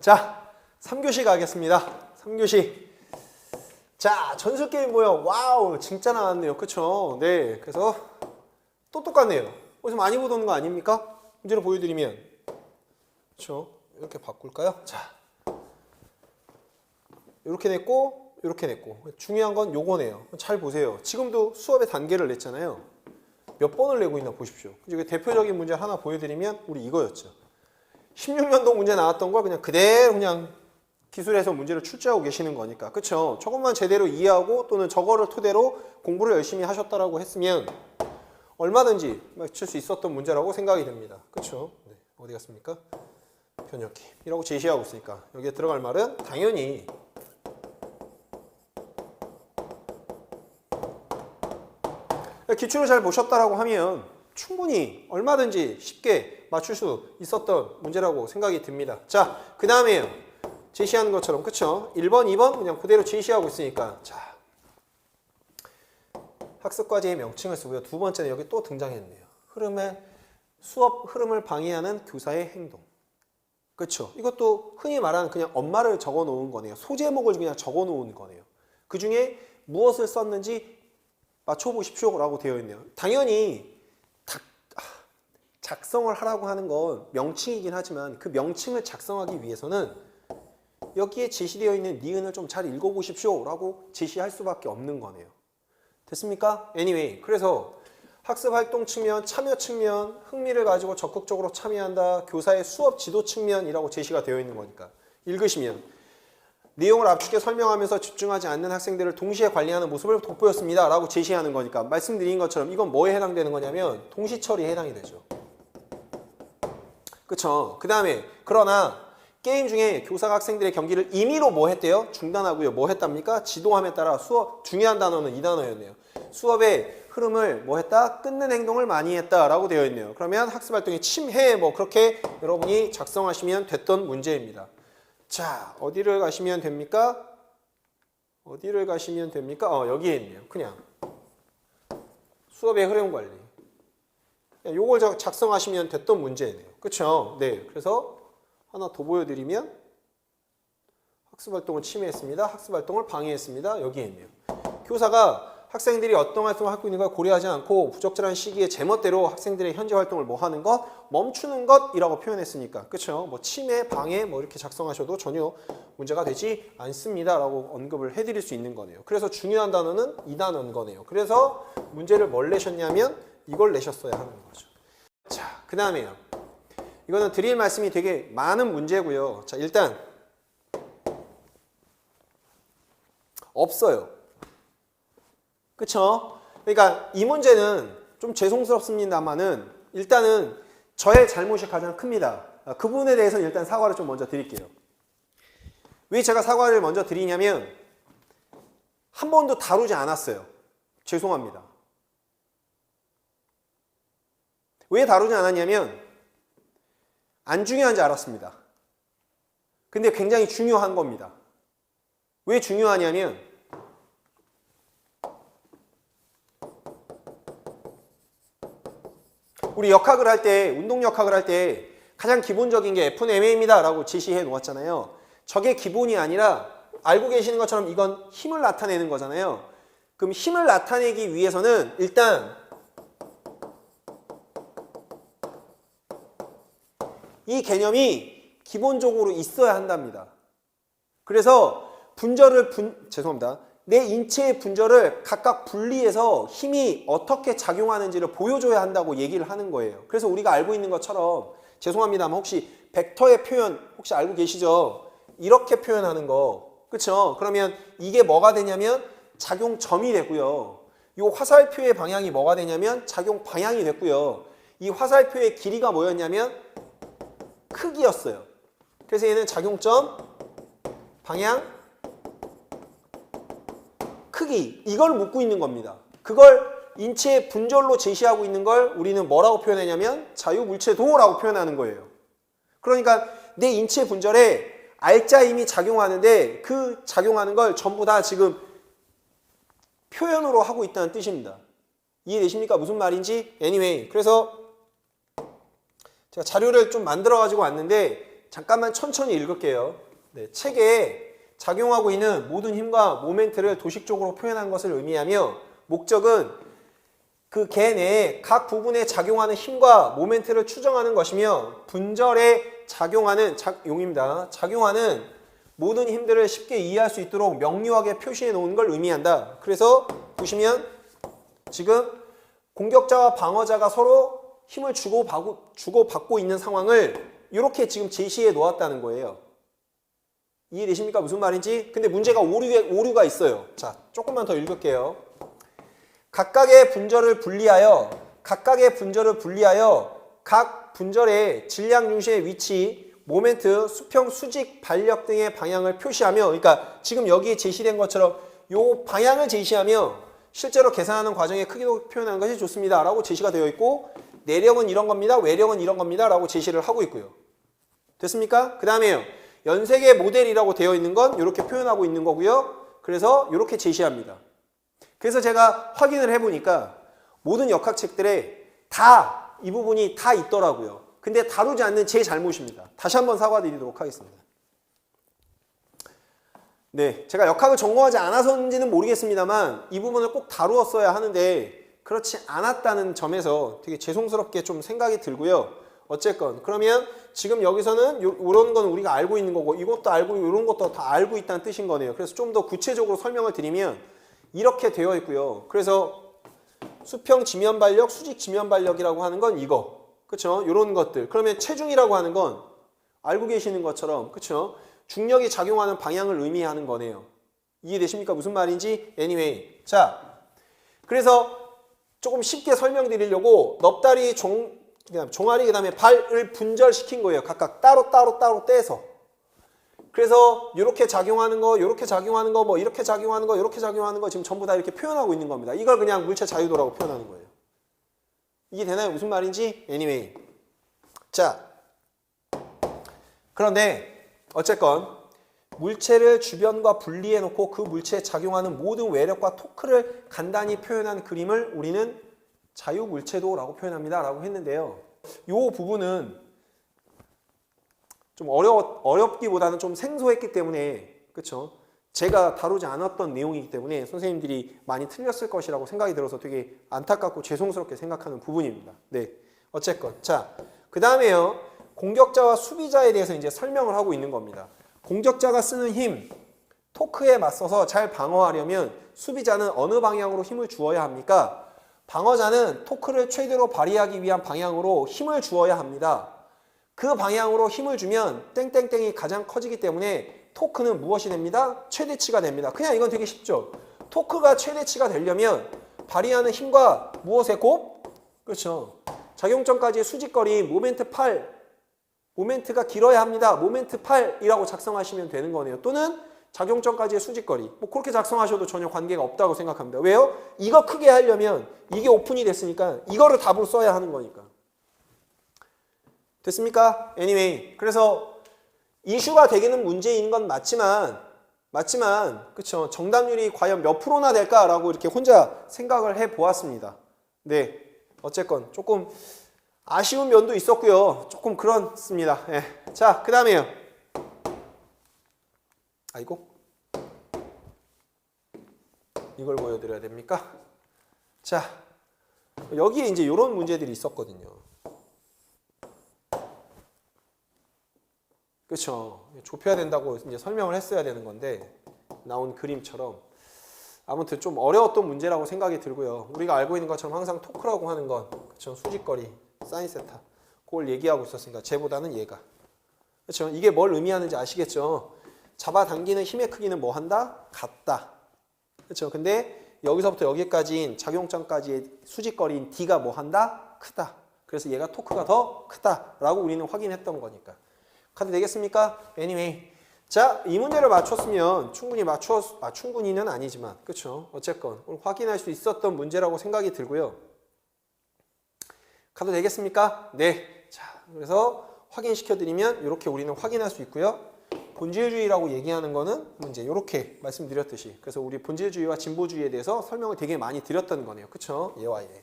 자, 3교시 가겠습니다. 3교시. 자, 전술게임 모형. 와우, 진짜 나왔네요. 그쵸? 네, 그래서 또 똑같네요. 어디서 많이 보던 거 아닙니까? 문제로 보여드리면. 그쵸? 이렇게 바꿀까요? 자, 이렇게 냈고, 이렇게 냈고. 중요한 건 요거네요. 잘 보세요. 지금도 수업의 단계를 냈잖아요. 몇 번을 내고 있나 보십시오. 이게 대표적인 문제 하나 보여드리면 우리 이거였죠. 16년도 문제 나왔던 걸 그냥 그대로 그냥 기술에서 문제를 출제하고 계시는 거니까. 그쵸? 저것만 제대로 이해하고 또는 저거를 토대로 공부를 열심히 하셨다라고 했으면 얼마든지 맞출 수 있었던 문제라고 생각이 됩니다. 그쵸? 네. 어디 갔습니까? 변형기이라고 제시하고 있으니까 여기에 들어갈 말은 당연히 기출을 잘 보셨다라고 하면 충분히 얼마든지 쉽게 맞출 수 있었던 문제라고 생각이 듭니다. 자, 그 다음에요. 제시하는 것처럼, 그쵸? 1번, 2번 그냥 그대로 제시하고 있으니까. 자, 학습과제의 명칭을 쓰고요. 두 번째는 여기 또 등장했네요. 수업 흐름을 방해하는 교사의 행동. 그쵸? 이것도 흔히 말하는 그냥 엄마를 적어 놓은 거네요. 소제목을 그냥 적어 놓은 거네요. 그 중에 무엇을 썼는지 맞춰보십시오 라고 되어 있네요. 당연히 작성을 하라고 하는 건 명칭이긴 하지만 그 명칭을 작성하기 위해서는 여기에 제시되어 있는 니은을 좀 잘 읽어보십시오 라고 제시할 수밖에 없는 거네요. 됐습니까? Anyway, 그래서 학습활동 측면, 참여 측면, 흥미를 가지고 적극적으로 참여한다. 교사의 수업 지도 측면이라고 제시가 되어 있는 거니까. 읽으시면 내용을 압축해 설명하면서 집중하지 않는 학생들을 동시에 관리하는 모습을 돋보였습니다 라고 제시하는 거니까 말씀드린 것처럼 이건 뭐에 해당되는 거냐면 동시처리에 해당이 되죠. 그쵸? 그 다음에 그러나 게임 중에 교사가 학생들의 경기를 임의로 뭐 했대요? 중단하고요. 뭐 했답니까? 지도함에 따라 수업, 중요한 단어는 이 단어였네요. 수업의 흐름을 뭐 했다? 끊는 행동을 많이 했다 라고 되어 있네요. 그러면 학습활동에 침해 뭐 그렇게 여러분이 작성하시면 됐던 문제입니다. 자, 어디를 가시면 됩니까? 어디를 가시면 됩니까? 여기에 있네요. 그냥 수업의 흐름 관리. 요걸 작성하시면 됐던 문제네요. 그쵸? 네. 그래서 하나 더 보여드리면 학습활동을 침해했습니다. 학습활동을 방해했습니다. 여기에 있네요. 교사가 학생들이 어떤 활동을 하고 있는 걸 고려하지 않고 부적절한 시기에 제멋대로 학생들의 현재 활동을 뭐 하는 것? 멈추는 것이라고 표현했으니까. 그쵸? 뭐 침해, 방해 뭐 이렇게 작성하셔도 전혀 문제가 되지 않습니다. 라고 언급을 해드릴 수 있는 거네요. 그래서 중요한 단어는 이 단어인 거네요. 그래서 문제를 뭘 내셨냐면 이걸 내셨어야 하는 거죠. 자, 그 다음에요. 이거는 드릴 말씀이 되게 많은 문제고요. 자, 일단 없어요. 그쵸? 그러니까 이 문제는 좀 죄송스럽습니다만은 일단은 저의 잘못이 가장 큽니다. 그 부분에 대해서는 일단 사과를 좀 먼저 드릴게요. 왜 제가 사과를 먼저 드리냐면 한 번도 다루지 않았어요. 죄송합니다. 왜 다루지 않았냐면 안 중요한지 알았습니다. 근데 굉장히 중요한 겁니다. 왜 중요하냐면 우리 역학을 할 때, 운동 역학을 할 때 가장 기본적인 게 F는 ma입니다 라고 제시해 놓았잖아요. 저게 기본이 아니라 알고 계시는 것처럼 이건 힘을 나타내는 거잖아요. 그럼 힘을 나타내기 위해서는 일단 이 개념이 기본적으로 있어야 한답니다. 그래서 죄송합니다. 내 인체의 분절을 각각 분리해서 힘이 어떻게 작용하는지를 보여줘야 한다고 얘기를 하는 거예요. 그래서 우리가 알고 있는 것처럼 죄송합니다만 혹시 벡터의 표현 혹시 알고 계시죠? 이렇게 표현하는 거. 그쵸? 그러면 이게 뭐가 되냐면 작용점이 되고요. 이 화살표의 방향이 뭐가 되냐면 작용 방향이 됐고요. 이 화살표의 길이가 뭐였냐면 크기였어요. 그래서 얘는 작용점, 방향, 크기 이걸 묻고 있는 겁니다. 그걸 인체의 분절로 제시하고 있는 걸 우리는 뭐라고 표현하냐면 자유물체도라고 표현하는 거예요. 그러니까 내 인체 분절에 알짜 힘이 작용하는데 그 작용하는 걸 전부 다 지금 표현으로 하고 있다는 뜻입니다. 이해되십니까? 무슨 말인지? Anyway, 그래서 제가 자료를 좀 만들어 가지고 왔는데 잠깐만 천천히 읽을게요. 네, 책에 작용하고 있는 모든 힘과 모멘트를 도식적으로 표현한 것을 의미하며 목적은 그 개 내에 각 부분에 작용하는 힘과 모멘트를 추정하는 것이며 분절에 작용하는 모든 힘들을 쉽게 이해할 수 있도록 명료하게 표시해 놓은 걸 의미한다. 그래서 보시면 지금 공격자와 방어자가 서로 힘을 주고받고 있는 상황을 이렇게 지금 제시해 놓았다는 거예요. 이해되십니까? 무슨 말인지? 근데 문제가 오류가 있어요. 자, 조금만 더 읽을게요. 각각의 분절을 분리하여 각 분절의 질량 중심의 위치, 모멘트, 수평, 수직, 반력 등의 방향을 표시하며, 그러니까 지금 여기에 제시된 것처럼 요 방향을 제시하며 실제로 계산하는 과정의 크기도 표현하는 것이 좋습니다 라고 제시가 되어 있고, 내력은 이런 겁니다, 외력은 이런 겁니다 라고 제시를 하고 있고요. 됐습니까? 그 다음에요, 연색의 모델이라고 되어 있는 건 이렇게 표현하고 있는 거고요. 그래서 이렇게 제시합니다. 그래서 제가 확인을 해보니까 모든 역학책들에 다 이 부분이 다 있더라고요. 근데 다루지 않는 제 잘못입니다. 다시 한번 사과드리도록 하겠습니다. 네, 제가 역학을 전공하지 않아서인지는 모르겠습니다만 이 부분을 꼭 다루었어야 하는데 그렇지 않았다는 점에서 되게 죄송스럽게 좀 생각이 들고요. 어쨌건 그러면 지금 여기서는 이런 건 우리가 알고 있는 거고 이것도 알고 이런 것도 다 알고 있다는 뜻인 거네요. 그래서 좀 더 구체적으로 설명을 드리면 이렇게 되어 있고요. 그래서 수평 지면 반력, 수직 지면 반력이라고 하는 건 이거. 그쵸? 이런 것들. 그러면 체중이라고 하는 건 알고 계시는 것처럼, 그쵸? 중력이 작용하는 방향을 의미하는 거네요. 이해되십니까? 무슨 말인지? Anyway. 자, 그래서 조금 쉽게 설명드리려고 넙다리, 종아리, 그 다음에 발을 분절시킨 거예요. 각각 따로 떼서. 그래서 이렇게 작용하는 거, 이렇게 작용하는 거, 뭐 이렇게 작용하는 거, 이렇게 작용하는 거 지금 전부 다 이렇게 표현하고 있는 겁니다. 이걸 그냥 물체 자유도라고 표현하는 거예요. 이게 되나요? 무슨 말인지? Anyway. 자, 그런데 어쨌건 물체를 주변과 분리해 놓고 그 물체에 작용하는 모든 외력과 토크를 간단히 표현한 그림을 우리는 자유물체도라고 표현합니다 라고 했는데요. 이 부분은 좀 어렵기보다는 좀 생소했기 때문에, 그쵸? 제가 다루지 않았던 내용이기 때문에 선생님들이 많이 틀렸을 것이라고 생각이 들어서 되게 안타깝고 죄송스럽게 생각하는 부분입니다. 네. 어쨌건. 자, 그 다음에요. 공격자와 수비자에 대해서 이제 설명을 하고 있는 겁니다. 공격자가 쓰는 힘, 토크에 맞서서 잘 방어하려면 수비자는 어느 방향으로 힘을 주어야 합니까? 방어자는 토크를 최대로 발휘하기 위한 방향으로 힘을 주어야 합니다. 그 방향으로 힘을 주면 땡땡땡이 가장 커지기 때문에 토크는 무엇이 됩니다? 최대치가 됩니다. 그냥 이건 되게 쉽죠. 토크가 최대치가 되려면 발휘하는 힘과 무엇의 곱? 그렇죠. 작용점까지의 수직거리 모멘트 8, 모멘트가 길어야 합니다. 모멘트 8이라고 작성하시면 되는 거네요. 또는 작용점까지의 수직거리. 뭐 그렇게 작성하셔도 전혀 관계가 없다고 생각합니다. 왜요? 이거 크게 하려면 이게 오픈이 됐으니까 이거를 답으로 써야 하는 거니까. 됐습니까? Anyway. 그래서 이슈가 되기는 문제인 건 맞지만 그쵸? 정답률이 과연 몇 프로나 될까라고 이렇게 혼자 생각을 해 보았습니다. 네. 어쨌건 조금 아쉬운 면도 있었고요. 조금 그렇습니다. 네. 자, 그 다음에요. 아이고. 이걸 보여드려야 됩니까? 자, 여기에 이제 이런 문제들이 있었거든요. 그렇죠. 좁혀야 된다고 이제 설명을 했어야 되는 건데 나온 그림처럼 아무튼 좀 어려웠던 문제라고 생각이 들고요. 우리가 알고 있는 것처럼 항상 토크라고 하는 건 그렇죠. 수직거리, 사인 세타 그걸 얘기하고 있었으니까 쟤보다는 얘가 그렇죠. 이게 뭘 의미하는지 아시겠죠? 잡아당기는 힘의 크기는 뭐 한다? 같다. 그렇죠. 근데 여기서부터 여기까지인 작용점까지의 수직거리인 D가 뭐 한다? 크다. 그래서 얘가 토크가 더 크다라고 우리는 확인했던 거니까. 카드 되겠습니까? Anyway. 자, 이 문제를 맞췄으면 충분히는 아니지만, 그쵸? 어쨌건, 확인할 수 있었던 문제라고 생각이 들고요. 카드 되겠습니까? 네. 자, 그래서 확인시켜드리면, 이렇게 우리는 확인할 수 있고요. 본질주의라고 얘기하는 거는, 이제 이렇게 말씀드렸듯이. 그래서 우리 본질주의와 진보주의에 대해서 설명을 되게 많이 드렸던 거네요. 그쵸? 얘와 얘.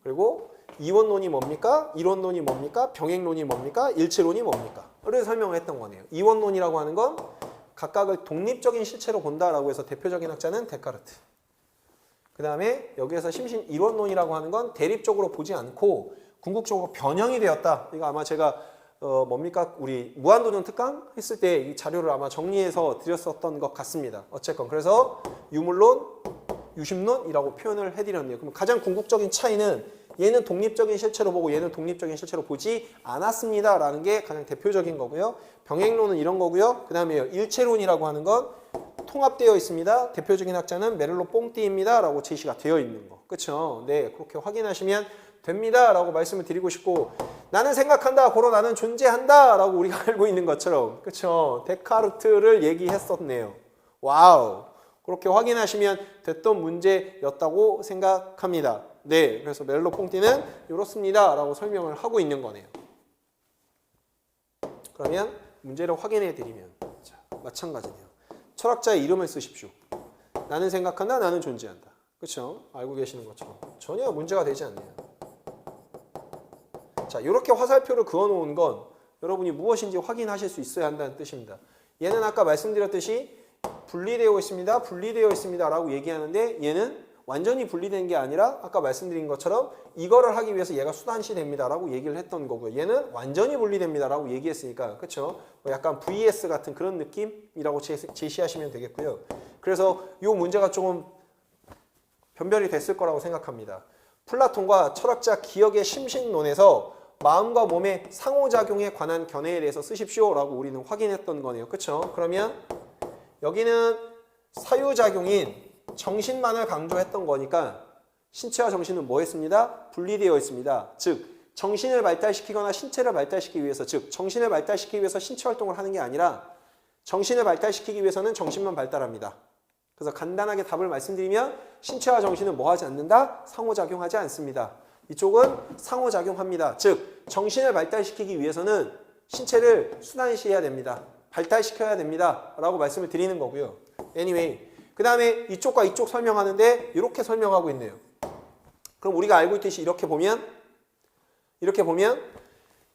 그리고, 이원론이 뭡니까? 이론론이 뭡니까? 병행론이 뭡니까? 일체론이 뭡니까? 를 설명을 했던 거네요. 이원론이라고 하는 건 각각을 독립적인 실체로 본다라고 해서 대표적인 학자는 데카르트. 그 다음에 여기에서 심신 이론론이라고 하는 건 대립적으로 보지 않고 궁극적으로 변형이 되었다. 이거 아마 제가 뭡니까? 우리 무한도전 특강 했을 때 이 자료를 아마 정리해서 드렸었던 것 같습니다. 어쨌건 그래서 유물론, 유심론이라고 표현을 해드렸네요. 그럼 가장 궁극적인 차이는 얘는 독립적인 실체로 보고 얘는 독립적인 실체로 보지 않았습니다. 라는 게 가장 대표적인 거고요. 병행론은 이런 거고요. 그 다음에 일체론이라고 하는 건 통합되어 있습니다. 대표적인 학자는 메를로 뽕띠입니다. 라고 제시가 되어 있는 거. 그쵸? 네, 그렇게 확인하시면 됩니다. 라고 말씀을 드리고 싶고 나는 생각한다. 고로 나는 존재한다. 라고 우리가 알고 있는 것처럼 그쵸? 데카르트를 얘기했었네요. 와우. 그렇게 확인하시면 됐던 문제였다고 생각합니다. 네, 그래서 메를로 뽕띠는 이렇습니다. 라고 설명을 하고 있는 거네요. 그러면 문제를 확인해 드리면 자, 마찬가지네요. 철학자의 이름을 쓰십시오. 나는 생각한다. 나는 존재한다. 그렇죠? 알고 계시는 것처럼 전혀 문제가 되지 않네요. 자, 이렇게 화살표를 그어놓은 건 여러분이 무엇인지 확인하실 수 있어야 한다는 뜻입니다. 얘는 아까 말씀드렸듯이 분리되어 있습니다. 분리되어 있습니다. 라고 얘기하는데 얘는 완전히 분리된 게 아니라 아까 말씀드린 것처럼 이거를 하기 위해서 얘가 수단시 됩니다. 라고 얘기를 했던 거고요. 얘는 완전히 분리됩니다. 라고 얘기했으니까 그렇죠? 약간 VS 같은 그런 느낌이라고 제시하시면 되겠고요. 그래서 이 문제가 조금 변별이 됐을 거라고 생각합니다. 플라톤과 철학자 기억의 심신론에서 마음과 몸의 상호작용에 관한 견해에 대해서 쓰십시오. 라고 우리는 확인했던 거네요. 그렇죠? 그러면 여기는 사유작용인 정신만을 강조했던 거니까 신체와 정신은 뭐 했습니다? 분리되어 있습니다. 즉 정신을 발달시키거나 신체를 발달시키기 위해서 즉 정신을 발달시키기 위해서 신체 활동을 하는 게 아니라 정신을 발달시키기 위해서는 정신만 발달합니다. 그래서 간단하게 답을 말씀드리면 신체와 정신은 뭐 하지 않는다? 상호작용하지 않습니다. 이쪽은 상호작용합니다. 즉 정신을 발달시키기 위해서는 신체를 순환시해야 됩니다. 발달시켜야 됩니다. 라고 말씀을 드리는 거고요. Anyway, 그 다음에 이쪽과 이쪽 설명하는데 이렇게 설명하고 있네요. 그럼 우리가 알고 있듯이 이렇게 보면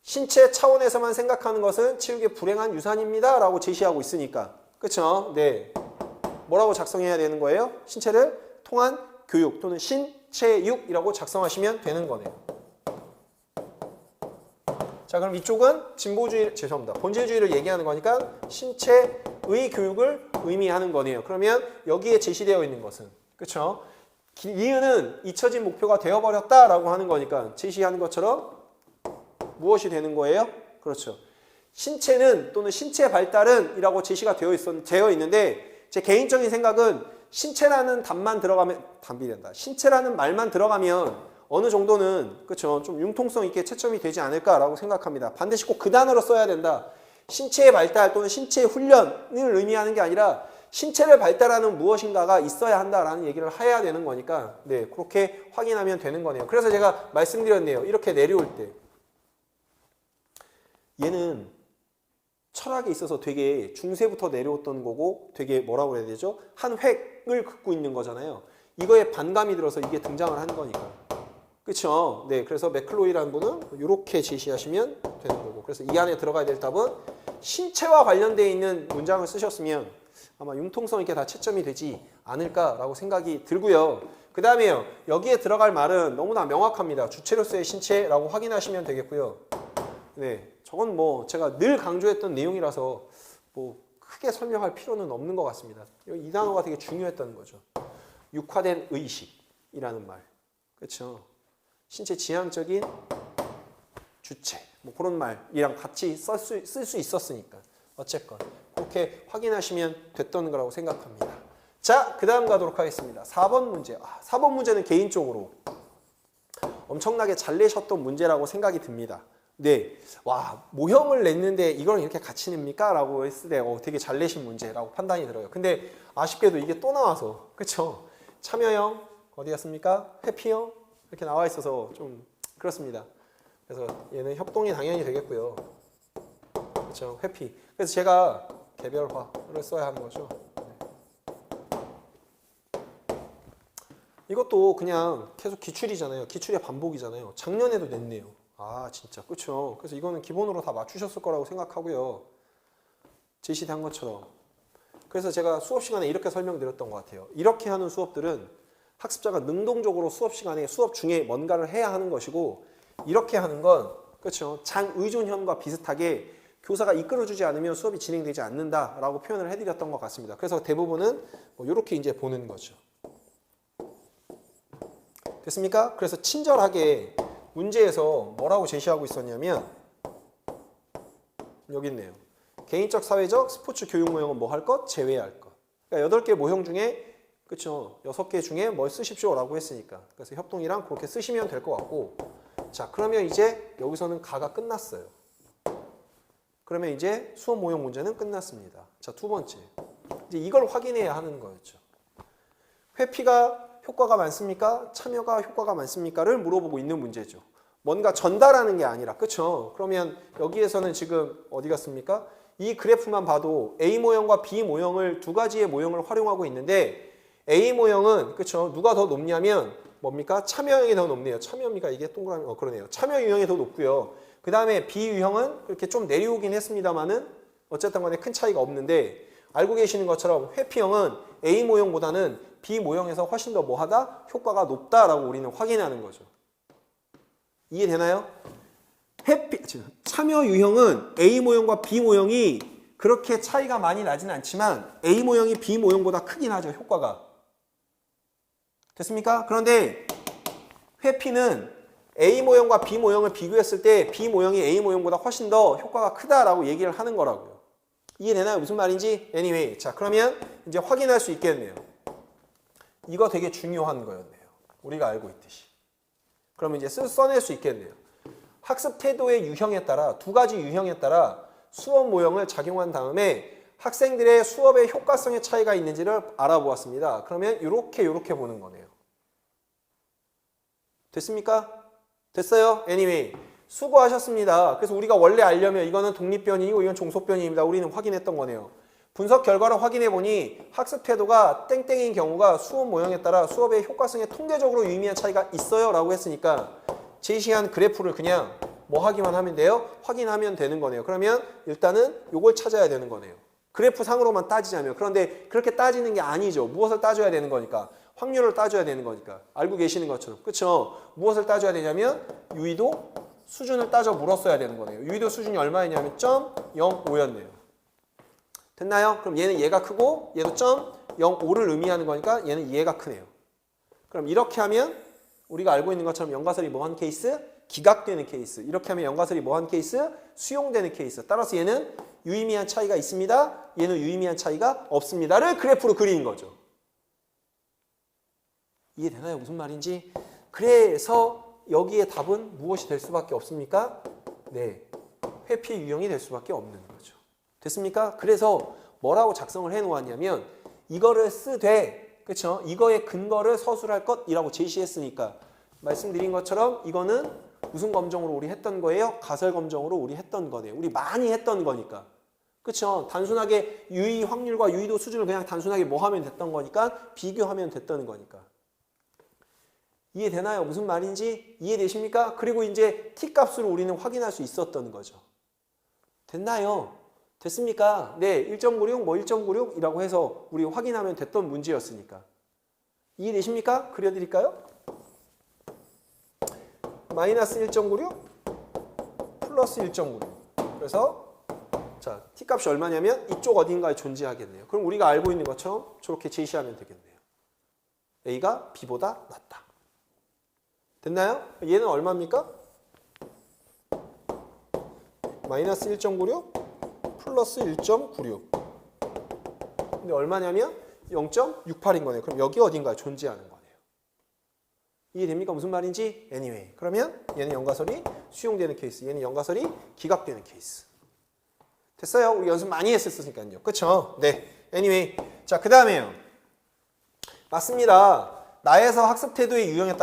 신체 차원에서만 생각하는 것은 치욕의 불행한 유산입니다. 라고 제시하고 있으니까 그쵸? 네. 뭐라고 작성해야 되는 거예요? 신체를 통한 교육 또는 신체육이라고 작성하시면 되는 거네요. 자, 그럼 이쪽은 본질주의를 얘기하는 거니까 신체의 교육을 의미하는 거네요. 그러면 여기에 제시되어 있는 것은 그렇죠? 이유는 잊혀진 목표가 되어버렸다라고 하는 거니까 제시하는 것처럼 무엇이 되는 거예요? 그렇죠. 신체는 또는 신체 발달은 이라고 제시가 되어 있는데 제 개인적인 생각은 신체라는 신체라는 말만 들어가면 어느 정도는 그렇죠. 좀 융통성 있게 채점이 되지 않을까라고 생각합니다. 반드시 꼭 그 단어로 써야 된다. 신체의 발달 또는 신체의 훈련을 의미하는 게 아니라 신체를 발달하는 무엇인가가 있어야 한다라는 얘기를 해야 되는 거니까 네, 그렇게 확인하면 되는 거네요. 그래서 제가 말씀드렸네요. 이렇게 내려올 때 얘는 철학에 있어서 되게 중세부터 내려왔던 거고 되게 뭐라고 해야 되죠? 한 획을 긋고 있는 거잖아요. 이거에 반감이 들어서 이게 등장을 한 거니까. 그렇죠? 네, 그래서 맥클로이라는 분은 이렇게 제시하시면 되는 거고. 그래서 이 안에 들어가야 될 답은 신체와 관련되어 있는 문장을 쓰셨으면 아마 융통성 있게 다 채점이 되지 않을까라고 생각이 들고요. 그 다음에요. 여기에 들어갈 말은 너무나 명확합니다. 주체로서의 신체라고 확인하시면 되겠고요. 네, 저건 뭐 제가 늘 강조했던 내용이라서 뭐 크게 설명할 필요는 없는 것 같습니다. 이 단어가 되게 중요했다는 거죠. 육화된 의식이라는 말. 그렇죠? 신체 지향적인 주체 뭐 그런 말이랑 같이 쓸 수 있었으니까 어쨌건 그렇게 확인하시면 됐던 거라고 생각합니다. 자, 그 다음 가도록 하겠습니다. 4번 문제. 4번 문제는 개인적으로 엄청나게 잘 내셨던 문제라고 생각이 듭니다. 네, 와 모형을 냈는데 이걸 이렇게 같이 냅니까? 라고 했을 때 되게 잘 내신 문제라고 판단이 들어요. 근데 아쉽게도 이게 또 나와서 그렇죠? 참여형 어디 갔습니까? 회피형 이렇게 나와 있어서 좀 그렇습니다. 그래서 얘는 협동이 당연히 되겠고요. 그렇죠? 회피. 그래서 제가 개별화를 써야 하는 거죠. 이것도 그냥 계속 기출이잖아요. 기출의 반복이잖아요. 작년에도 냈네요. 아 진짜 그쵸. 그래서 이거는 기본으로 다 맞추셨을 거라고 생각하고요. 제시한 것처럼. 그래서 제가 수업 시간에 이렇게 설명드렸던 것 같아요. 이렇게 하는 수업들은 학습자가 능동적으로 수업 시간에 수업 중에 뭔가를 해야 하는 것이고, 이렇게 하는 건 그렇죠. 장의존형과 비슷하게 교사가 이끌어주지 않으면 수업이 진행되지 않는다라고 표현을 해드렸던 것 같습니다. 그래서 대부분은 뭐 이렇게 이제 보는 거죠. 됐습니까? 그래서 친절하게 문제에서 뭐라고 제시하고 있었냐면 여기 있네요. 개인적, 사회적, 스포츠, 교육 모형은 뭐 할 것? 제외할 것. 그러니까 8개 모형 중에 그렇죠. 6개 중에 뭘 쓰십시오라고 했으니까. 그래서 협동이랑 그렇게 쓰시면 될 것 같고, 자 그러면 이제 여기서는 가가 끝났어요. 그러면 이제 수업 모형 문제는 끝났습니다. 자, 두 번째. 이제 이걸 확인해야 하는 거였죠. 회피가 효과가 많습니까? 참여가 효과가 많습니까?를 물어보고 있는 문제죠. 뭔가 전달하는 게 아니라, 그렇죠? 그러면 여기에서는 지금 어디 갔습니까? 이 그래프만 봐도 A 모형과 B 모형을 두 가지의 모형을 활용하고 있는데, A 모형은 그렇죠? 누가 더 높냐면 뭡니까? 참여형이 더 높네요. 참여입니까? 이게 동그라미 그러네요. 참여 유형이 더 높고요. 그 다음에 B 유형은 그렇게 좀 내려오긴 했습니다만은 어쨌든 간에 큰 차이가 없는데, 알고 계시는 것처럼 회피형은 A 모형보다는 B 모형에서 훨씬 더 뭐하다? 효과가 높다라고 우리는 확인하는 거죠. 이해되나요? 참여 유형은 A 모형과 B 모형이 그렇게 차이가 많이 나진 않지만 A 모형이 B 모형보다 크긴 하죠. 효과가. 됐습니까? 그런데 회피는 A 모형과 B 모형을 비교했을 때 B 모형이 A 모형보다 훨씬 더 효과가 크다라고 얘기를 하는 거라고요. 이해되나요? 무슨 말인지? Anyway. 자, 그러면 이제 확인할 수 있겠네요. 이거 되게 중요한 거였네요. 우리가 알고 있듯이. 그러면 이제 써낼 수 있겠네요. 학습 태도의 유형에 따라, 두 가지 유형에 따라 수업 모형을 작용한 다음에 학생들의 수업의 효과성의 차이가 있는지를 알아보았습니다. 그러면 이렇게 보는 거네요. 됐습니까? 됐어요? Anyway. 수고하셨습니다. 그래서 우리가 원래 알려면 이거는 독립변이고 이건 종속변이입니다. 우리는 확인했던 거네요. 분석 결과를 확인해 보니 학습 태도가 땡땡인 경우가 수업 모형에 따라 수업의 효과성에 통계적으로 유의미한 차이가 있어요 라고 했으니까 제시한 그래프를 그냥 뭐 하기만 하면 돼요? 확인하면 되는 거네요. 그러면 일단은 요걸 찾아야 되는 거네요. 그래프 상으로만 따지자면. 그런데 그렇게 따지는 게 아니죠. 무엇을 따져야 되는 거니까? 확률을 따져야 되는 거니까. 알고 계시는 것처럼. 그렇죠? 무엇을 따져야 되냐면 유의도 수준을 따져 물었어야 되는 거네요. 유의도 수준이 얼마였냐면 0.05였네요. 됐나요? 그럼 얘는 얘가 크고 얘도 0.05를 의미하는 거니까 얘는 얘가 크네요. 그럼 이렇게 하면 우리가 알고 있는 것처럼 연가설이 뭐한 케이스? 기각되는 케이스. 이렇게 하면 연가설이 뭐한 케이스? 수용되는 케이스. 따라서 얘는 유의미한 차이가 있습니다. 얘는 유의미한 차이가 없습니다를 그래프로 그리는 거죠. 이해되나요? 무슨 말인지? 그래서 여기에 답은 무엇이 될 수밖에 없습니까? 네, 회피 유형이 될 수밖에 없는 거죠. 됐습니까? 그래서 뭐라고 작성을 해 놓았냐면 이거를 쓰되, 그렇죠? 이거의 근거를 서술할 것이라고 제시했으니까 말씀드린 것처럼 이거는 무슨 검정으로 우리 했던 거예요? 가설 검정으로 우리 했던 거네요. 우리 많이 했던 거니까. 그렇죠? 단순하게 유의 확률과 유의도 수준을 그냥 단순하게 뭐 하면 됐던 거니까 비교하면 됐던 거니까. 이해되나요? 무슨 말인지 이해되십니까? 그리고 이제 t값으로 우리는 확인할 수 있었던 거죠. 됐나요? 됐습니까? 네, 1.96, 뭐 1.96이라고 해서 우리 확인하면 됐던 문제였으니까. 이해되십니까? 그려드릴까요? 마이너스 1.96 플러스 1.96. 그래서 자, t값이 얼마냐면 이쪽 어딘가에 존재하겠네요. 그럼 우리가 알고 있는 것처럼 저렇게 제시하면 되겠네요. a가 b보다 낫다. 됐나요? 얘는 얼마입니까? 마이너스 1.96 플러스 1.96. 근데 얼마냐면 0.68인 거네요. 그럼 여기 어딘가에 존재하는 거네요. 이해됩니까? 무슨 말인지? Anyway. 그러면 얘는 연가설이 수용되는 케이스, 얘는 연가설이 기각되는 케이스. 됐어요? 우리 연습 많이 했었으니까요. 그쵸? 네. Anyway. 자, 그 다음에요. 맞습니다. 나에서 학습 태도의 유형에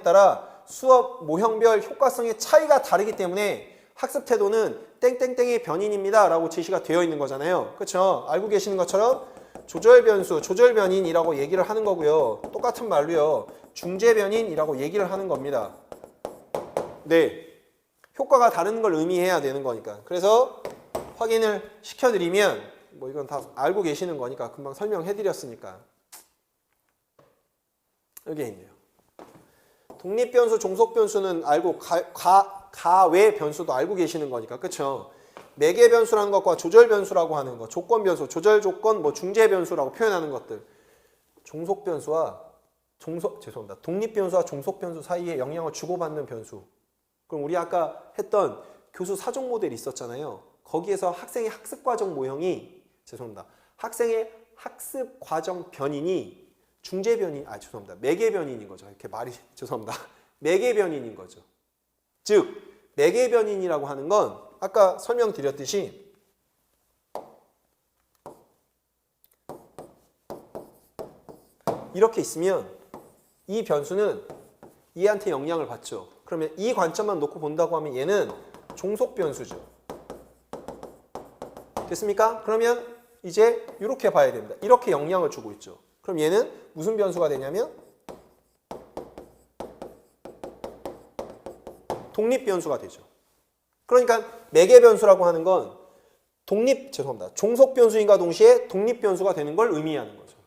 따라 수업 모형별 효과성의 차이가 다르기 때문에 학습 태도는 땡땡땡의 변인입니다 라고 제시가 되어 있는 거잖아요. 그렇죠? 알고 계시는 것처럼 조절 변수, 조절 변인이라고 얘기를 하는 거고요. 똑같은 말로요. 중재 변인이라고 얘기를 하는 겁니다. 네. 효과가 다른 걸 의미해야 되는 거니까. 그래서 확인을 시켜드리면 뭐 이건 다 알고 계시는 거니까 금방 설명해 드렸으니까. 여기 있네요. 독립변수, 종속변수는 알고 가외 변수도 알고 계시는 거니까. 그쵸? 매개 변수라는 것과 조절 변수라고 하는 것, 조건 변수, 조절 조건, 뭐 중재 변수라고 표현하는 것들. 종속 변수와 독립 변수와 종속 변수 사이에 영향을 주고받는 변수. 그럼 우리 아까 했던 교수 사종 모델이 있었잖아요. 거기에서 학생의 학습 과정 모형이 학생의 학습 과정 변인이 중재 변인, 매개 변인인 거죠. 이렇게 말이 매개 변인인 거죠. 즉 매개 변인이라고 하는 건 아까 설명드렸듯이 이렇게 있으면 이 변수는 얘한테 영향을 받죠. 그러면 이 관점만 놓고 본다고 하면 얘는 종속 변수죠. 됐습니까? 그러면 이제 이렇게 봐야 됩니다. 이렇게 영향을 주고 있죠. 그럼 얘는 무슨 변수가 되냐면 독립 변수가 되죠. 그러니까 매개 변수라고 하는 건 종속 변수인과 동시에 독립 변수가 되는 걸 의미하는 거죠.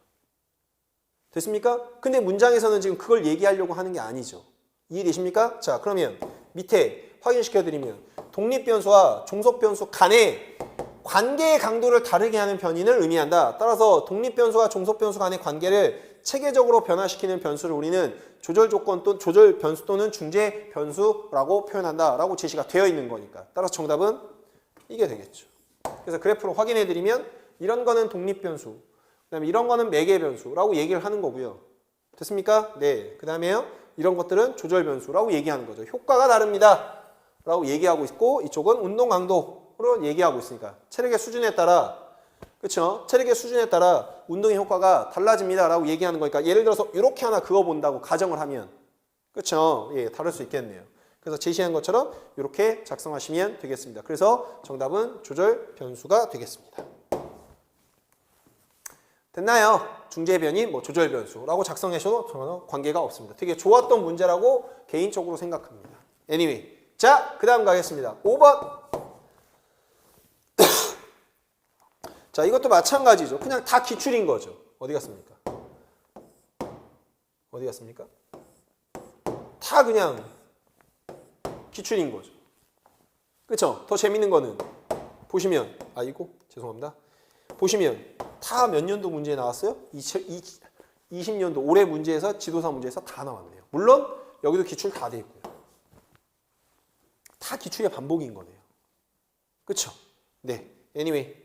됐습니까? 근데 문장에서는 지금 그걸 얘기하려고 하는 게 아니죠. 이해되십니까? 자, 그러면 밑에 확인시켜드리면 독립 변수와 종속 변수 간의 관계의 강도를 다르게 하는 변인을 의미한다. 따라서 독립 변수와 종속 변수 간의 관계를 체계적으로 변화시키는 변수를 우리는 조절 조건 또는 조절 변수 또는 중재 변수라고 표현한다라고 제시가 되어 있는 거니까. 따라서 정답은 이게 되겠죠. 그래서 그래프로 확인해 드리면 이런 거는 독립 변수, 그다음에 이런 거는 매개 변수라고 얘기를 하는 거고요. 됐습니까? 네. 그다음에요. 이런 것들은 조절 변수라고 얘기하는 거죠. 효과가 다릅니다. 라고 얘기하고 있고 이쪽은 운동 강도로 얘기하고 있으니까 체력의 수준에 따라 그렇죠? 체력의 수준에 따라 운동의 효과가 달라집니다. 라고 얘기하는 거니까 예를 들어서 이렇게 하나 그어본다고 가정을 하면 그렇죠? 예, 다를 수 있겠네요. 그래서 제시한 것처럼 이렇게 작성하시면 되겠습니다. 그래서 정답은 조절 변수가 되겠습니다. 됐나요? 중재 변인, 뭐 조절 변수라고 작성하셔도 전혀 관계가 없습니다. 되게 좋았던 문제라고 개인적으로 생각합니다. Anyway, 자, 그 다음 가겠습니다. 5번. 자, 이것도 마찬가지죠. 그냥 다 기출인 거죠. 어디 갔습니까? 어디 갔습니까? 다 그냥 기출인 거죠. 그렇죠? 더 재밌는 거는 보시면 죄송합니다. 보시면 다 몇 년도 문제 나왔어요? 20년도 올해 문제에서 지도사 문제에서 다 나왔네요. 물론 여기도 기출 다 돼 있고요. 다 기출의 반복인 거네요. 그렇죠? 네. Anyway.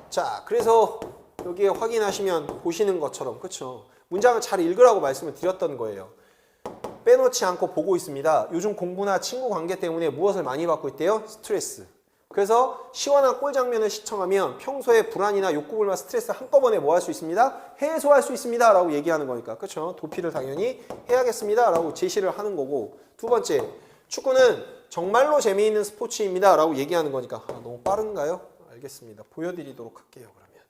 자, 그래서 여기에 확인하시면 보시는 것처럼 그렇죠? 문장을 잘 읽으라고 말씀을 드렸던 거예요. 빼놓지 않고 보고 있습니다. 요즘 공부나 친구 관계 때문에 무엇을 많이 받고 있대요? 스트레스. 그래서 시원한 꿀 장면을 시청하면 평소에 불안이나 욕구불만 스트레스 한꺼번에 뭐 할 수 있습니다? 해소할 수 있습니다. 라고 얘기하는 거니까. 그렇죠? 도피를 당연히 해야겠습니다. 라고 제시를 하는 거고. 두 번째, 축구는 정말로 재미있는 스포츠입니다. 라고 얘기하는 거니까. 너무 빠른가요? 알겠습니다. 보여드리도록 할게요. 그러면.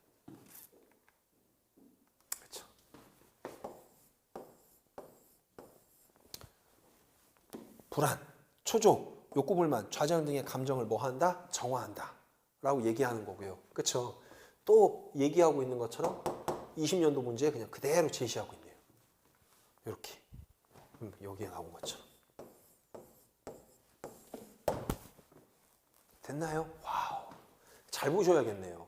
그렇죠? 불안, 초조, 욕구불만, 좌절 등의 감정을 뭐 한다? 정화한다. 라고 얘기하는 거고요. 그렇죠? 또 얘기하고 있는 것처럼 20년도 문제에 그냥 그대로 제시하고 있네요. 이렇게. 여기에 나온 것처럼. 됐나요? 와우. 잘 보셔야겠네요.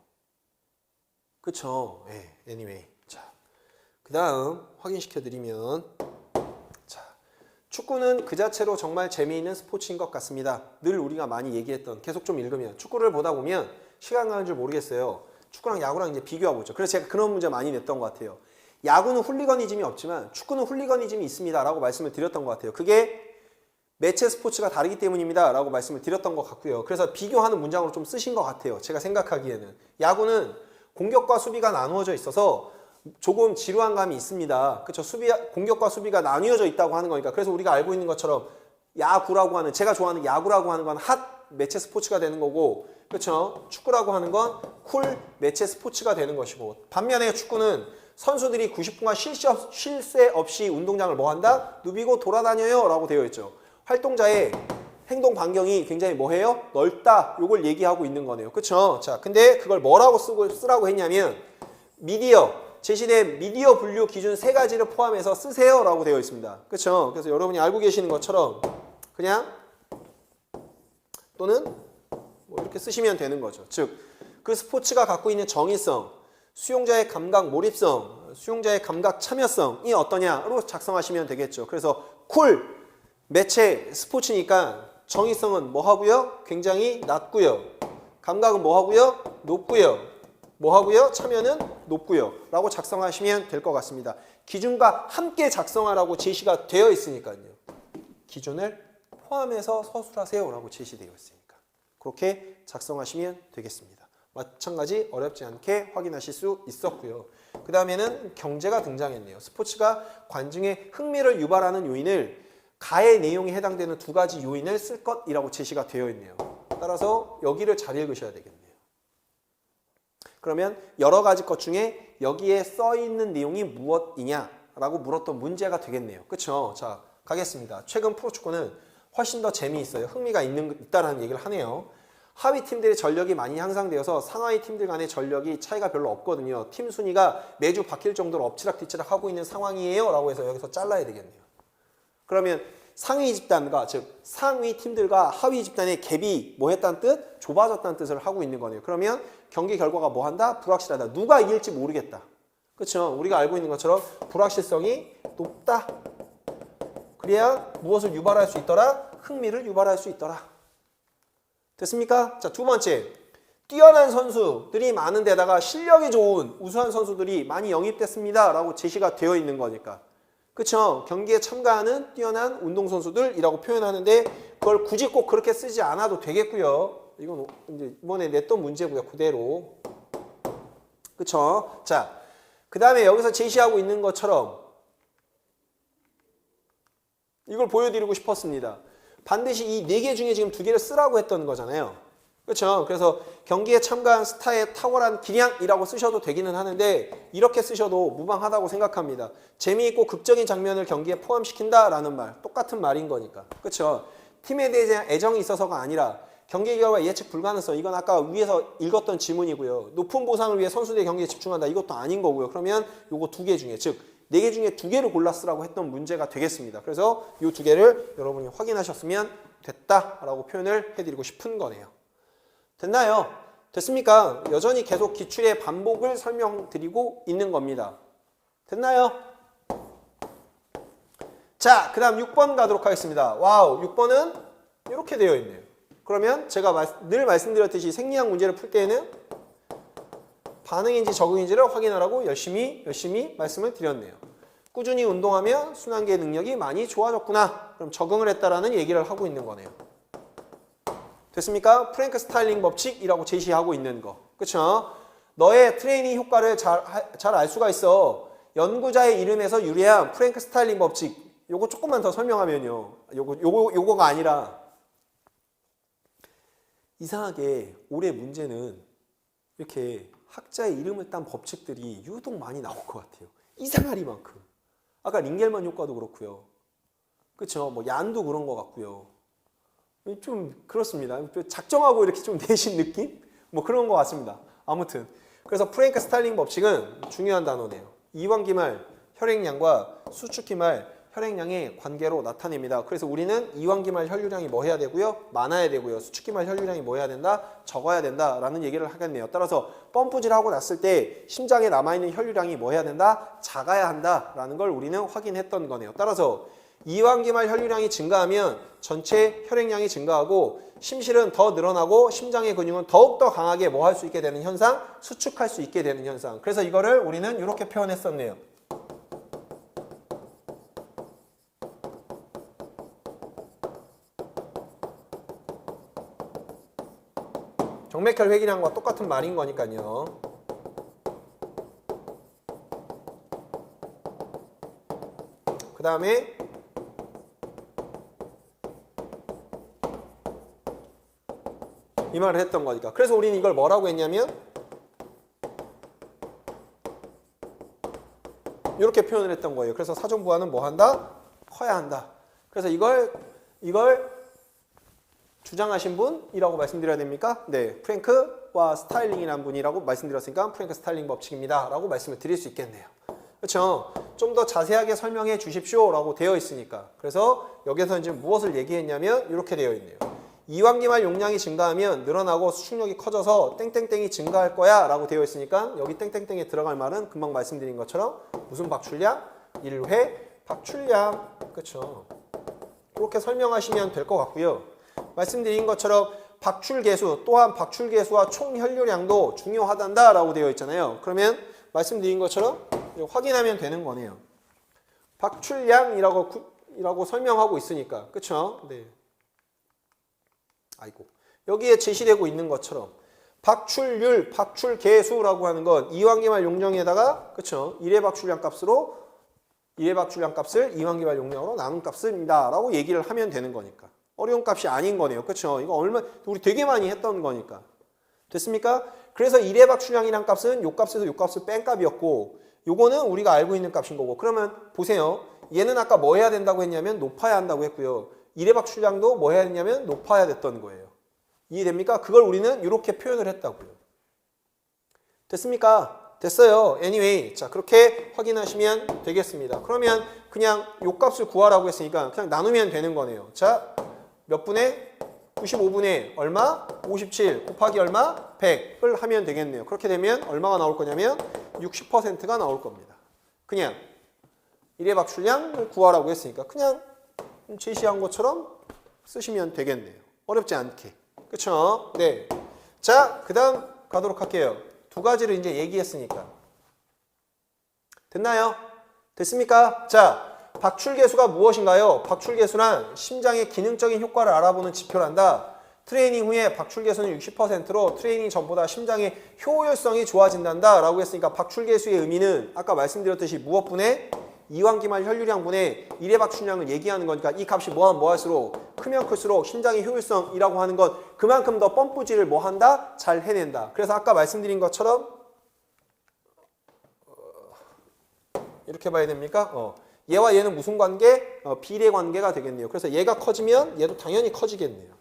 그쵸? 네, anyway. 자, 그 다음 확인시켜드리면 자, 축구는 그 자체로 정말 재미있는 스포츠인 것 같습니다. 늘 우리가 많이 얘기했던 계속 좀 읽으면 축구를 보다 보면 시간 가는 줄 모르겠어요. 축구랑 야구랑 이제 비교하고 있죠. 그래서 제가 그런 문제 많이 냈던 것 같아요. 야구는 훌리거니즘이 없지만 축구는 훌리거니즘이 있습니다. 라고 말씀을 드렸던 것 같아요. 그게 매체 스포츠가 다르기 때문입니다. 라고 말씀을 드렸던 것 같고요. 그래서 비교하는 문장으로 좀 쓰신 것 같아요. 제가 생각하기에는. 야구는 공격과 수비가 나누어져 있어서 조금 지루한 감이 있습니다. 그렇죠? 공격과 수비가 나뉘어져 있다고 하는 거니까. 그래서 우리가 알고 있는 것처럼 야구라고 하는, 제가 좋아하는 야구라고 하는 건 핫 매체 스포츠가 되는 거고, 그렇죠? 축구라고 하는 건 쿨 매체 스포츠가 되는 것이고, 반면에 축구는 선수들이 90분간 쉴 새 없이 운동장을 뭐 한다? 누비고 돌아다녀요 라고 되어 있죠. 활동자의 행동 반경이 굉장히 뭐해요? 넓다. 요걸 얘기하고 있는 거네요. 그렇죠? 자, 근데 그걸 뭐라고 쓰라고 했냐면 미디어, 제시된 미디어 분류 기준 3가지를 포함해서 쓰세요 라고 되어 있습니다. 그렇죠? 그래서 여러분이 알고 계시는 것처럼 그냥 또는 뭐 이렇게 쓰시면 되는 거죠. 즉, 그 스포츠가 갖고 있는 정의성, 수용자의 감각 몰입성, 수용자의 감각 참여성이 어떠냐로 작성하시면 되겠죠. 그래서 쿨 매체 스포츠니까 정의성은 뭐 하고요? 굉장히 낮고요. 감각은 뭐 하고요? 높고요. 뭐 하고요? 참여는 높고요. 라고 작성하시면 될 것 같습니다. 기준과 함께 작성하라고 제시가 되어 있으니까요. 기준을 포함해서 서술하세요 라고 제시되어 있으니까. 그렇게 작성하시면 되겠습니다. 마찬가지 어렵지 않게 확인하실 수 있었고요. 그 다음에는 경제가 등장했네요. 스포츠가 관중의 흥미를 유발하는 요인을 가의 내용에 해당되는 2가지 요인을 쓸 것이라고 제시가 되어 있네요. 따라서 여기를 잘 읽으셔야 되겠네요. 그러면 여러 가지 것 중에 여기에 써 있는 내용이 무엇이냐라고 물었던 문제가 되겠네요. 그렇죠? 자, 가겠습니다. 최근 프로축구는 훨씬 더 재미있어요. 흥미가 있다라는 얘기를 하네요. 하위 팀들의 전력이 많이 향상되어서 상하위 팀들 간의 전력이 차이가 별로 없거든요. 팀 순위가 매주 바뀔 정도로 엎치락뒤치락 하고 있는 상황이에요 라고 해서 여기서 잘라야 되겠네요. 그러면 상위 집단과 즉 상위 팀들과 하위 집단의 갭이 뭐 했다는 뜻? 좁아졌다는 뜻을 하고 있는 거네요. 그러면 경기 결과가 뭐 한다? 불확실하다. 누가 이길지 모르겠다. 그렇죠? 우리가 알고 있는 것처럼 불확실성이 높다. 그래야 무엇을 유발할 수 있더라? 흥미를 유발할 수 있더라. 됐습니까? 자, 2번째. 뛰어난 선수들이 많은 데다가 실력이 좋은 우수한 선수들이 많이 영입됐습니다. 라고 제시가 되어 있는 거니까. 그쵸? 경기에 참가하는 뛰어난 운동선수들이라고 표현하는데 그걸 굳이 꼭 그렇게 쓰지 않아도 되겠고요. 이건 이제 이번에 냈던 문제고요. 그대로. 그쵸? 자, 그 다음에 여기서 제시하고 있는 것처럼 이걸 보여드리고 싶었습니다. 반드시 이 4개 중에 지금 2개를 쓰라고 했던 거잖아요. 그렇죠? 그래서 경기에 참가한 스타의 탁월한 기량이라고 쓰셔도 되기는 하는데 이렇게 쓰셔도 무방하다고 생각합니다. 재미있고 극적인 장면을 경기에 포함시킨다라는 말, 똑같은 말인 거니까. 그렇죠? 팀에 대한 애정이 있어서가 아니라 경기 결과 예측 불가능성, 이건 아까 위에서 읽었던 지문이고요. 높은 보상을 위해 선수들의 경기에 집중한다, 이것도 아닌 거고요. 그러면 요거 2개 중에, 즉 4개 중에 2개를 골라 쓰라고 했던 문제가 되겠습니다. 그래서 이 2개를 여러분이 확인하셨으면 됐다라고 표현을 해드리고 싶은 거네요. 됐나요? 됐습니까? 여전히 계속 기출의 반복을 설명드리고 있는 겁니다. 됐나요? 자, 그 다음 6번 가도록 하겠습니다. 와우, 6번은 이렇게 되어 있네요. 그러면 제가 늘 말씀드렸듯이 생리학 문제를 풀 때에는 반응인지 적응인지를 확인하라고 열심히 말씀을 드렸네요. 꾸준히 운동하면 순환계 능력이 많이 좋아졌구나. 그럼 적응을 했다라는 얘기를 하고 있는 거네요. 됐습니까? 프랭크 스타일링 법칙이라고 제시하고 있는 거. 그쵸? 너의 트레이닝 효과를 잘 알 수가 있어. 연구자의 이름에서 유래한 프랭크 스타일링 법칙. 요거 조금만 더 설명하면요. 요거가 아니라 이상하게 올해 문제는 이렇게 학자의 이름을 딴 법칙들이 유독 많이 나올 것 같아요. 이상하리만큼. 아까 링겔만 효과도 그렇고요. 그쵸? 뭐 얀도 그런 것 같고요. 좀 그렇습니다. 작정하고 이렇게 좀 내신 느낌? 뭐 그런 것 같습니다. 아무튼 그래서 프랭크 스타일링 법칙은 중요한 단어네요. 이완기말 혈액량과 수축기말 혈액량의 관계로 나타냅니다. 그래서 우리는 이완기말 혈류량이 뭐 해야 되고요? 많아야 되고요. 수축기말 혈류량이 뭐 해야 된다? 적어야 된다라는 얘기를 하겠네요. 따라서 펌프질하고 났을 때 심장에 남아있는 혈류량이 뭐 해야 된다? 작아야 한다라는 걸 우리는 확인했던 거네요. 따라서 이완기말 혈류량이 증가하면 전체 혈액량이 증가하고 심실은 더 늘어나고 심장의 근육은 더욱더 강하게 뭐 할 수 있게 되는 현상? 수축할 수 있게 되는 현상. 그래서 이거를 우리는 이렇게 표현했었네요. 정맥혈 회기량과 똑같은 말인 거니까요. 그 다음에 이 말을 했던 거니까. 그래서 우리는 이걸 뭐라고 했냐면 이렇게 표현을 했던 거예요. 그래서 사전부하는 뭐 한다? 커야 한다. 그래서 이걸 주장하신 분이라고 말씀드려야 됩니까? 네, 프랭크와 스타일링이라는 분이라고 말씀드렸으니까 프랭크 스타일링 법칙입니다 라고 말씀을 드릴 수 있겠네요. 그렇죠? 좀 더 자세하게 설명해 주십시오 라고 되어 있으니까. 그래서 여기서 이제 무엇을 얘기했냐면 이렇게 되어 있네요. 이완기말 용량이 증가하면 늘어나고 수축력이 커져서 땡땡땡이 증가할 거야 라고 되어 있으니까 여기 땡땡땡에 들어갈 말은 금방 말씀드린 것처럼 무슨 박출량? 1회 박출량. 그렇죠? 그렇게 설명하시면 될 것 같고요. 말씀드린 것처럼 박출계수 또한 박출계수와 총혈류량도 중요하단다 라고 되어 있잖아요. 그러면 말씀드린 것처럼 확인하면 되는 거네요. 박출량이라고 설명하고 있으니까. 그렇죠? 네. 아이고. 여기에 제시되고 있는 것처럼 박출률, 박출계수라고 하는 건 이완기말 용량에다가 그렇죠? 1회 박출량 값을 이완기말 용량으로 나눈 값입니다 라고 얘기를 하면 되는 거니까. 어려운 값이 아닌 거네요. 그렇죠? 이거 우리 되게 많이 했던 거니까. 됐습니까? 그래서 1회 박출량이란 값은 요 값에서 요 값을 뺀 값이었고 요거는 우리가 알고 있는 값인 거고. 그러면 보세요. 얘는 아까 뭐 해야 된다고 했냐면 높아야 한다고 했고요. 1회 박출량도 뭐 해야 했냐면 높아야 됐던 거예요. 이해됩니까? 그걸 우리는 이렇게 표현을 했다고요. 됐습니까? 됐어요. anyway. 자, 그렇게 확인하시면 되겠습니다. 그러면 그냥 요 값을 구하라고 했으니까 그냥 나누면 되는 거네요. 자, 몇 분의 95분의 얼마? 57 곱하기 얼마? 100을 하면 되겠네요. 그렇게 되면 얼마가 나올 거냐면 60%가 나올 겁니다. 그냥 1회 박출량을 구하라고 했으니까 그냥 제시한 것처럼 쓰시면 되겠네요. 어렵지 않게. 그쵸? 네. 자, 그 다음 가도록 할게요. 두 가지를 이제 얘기했으니까. 됐나요? 됐습니까? 자, 박출계수가 무엇인가요? 박출계수란 심장의 기능적인 효과를 알아보는 지표란다. 트레이닝 후에 박출계수는 60%로 트레이닝 전보다 심장의 효율성이 좋아진단다 라고 했으니까 박출계수의 의미는 아까 말씀드렸듯이 무엇분의 이완기말 혈류량분의 1회 박출량을 얘기하는 거니까 이 값이 뭐하면 뭐할수록 크면 클수록 심장의 효율성이라고 하는 건 그만큼 더 펌프질을 뭐한다? 잘 해낸다. 그래서 아까 말씀드린 것처럼 이렇게 봐야 됩니까? 얘와 얘는 무슨 관계? 비례 관계가 되겠네요. 그래서 얘가 커지면 얘도 당연히 커지겠네요.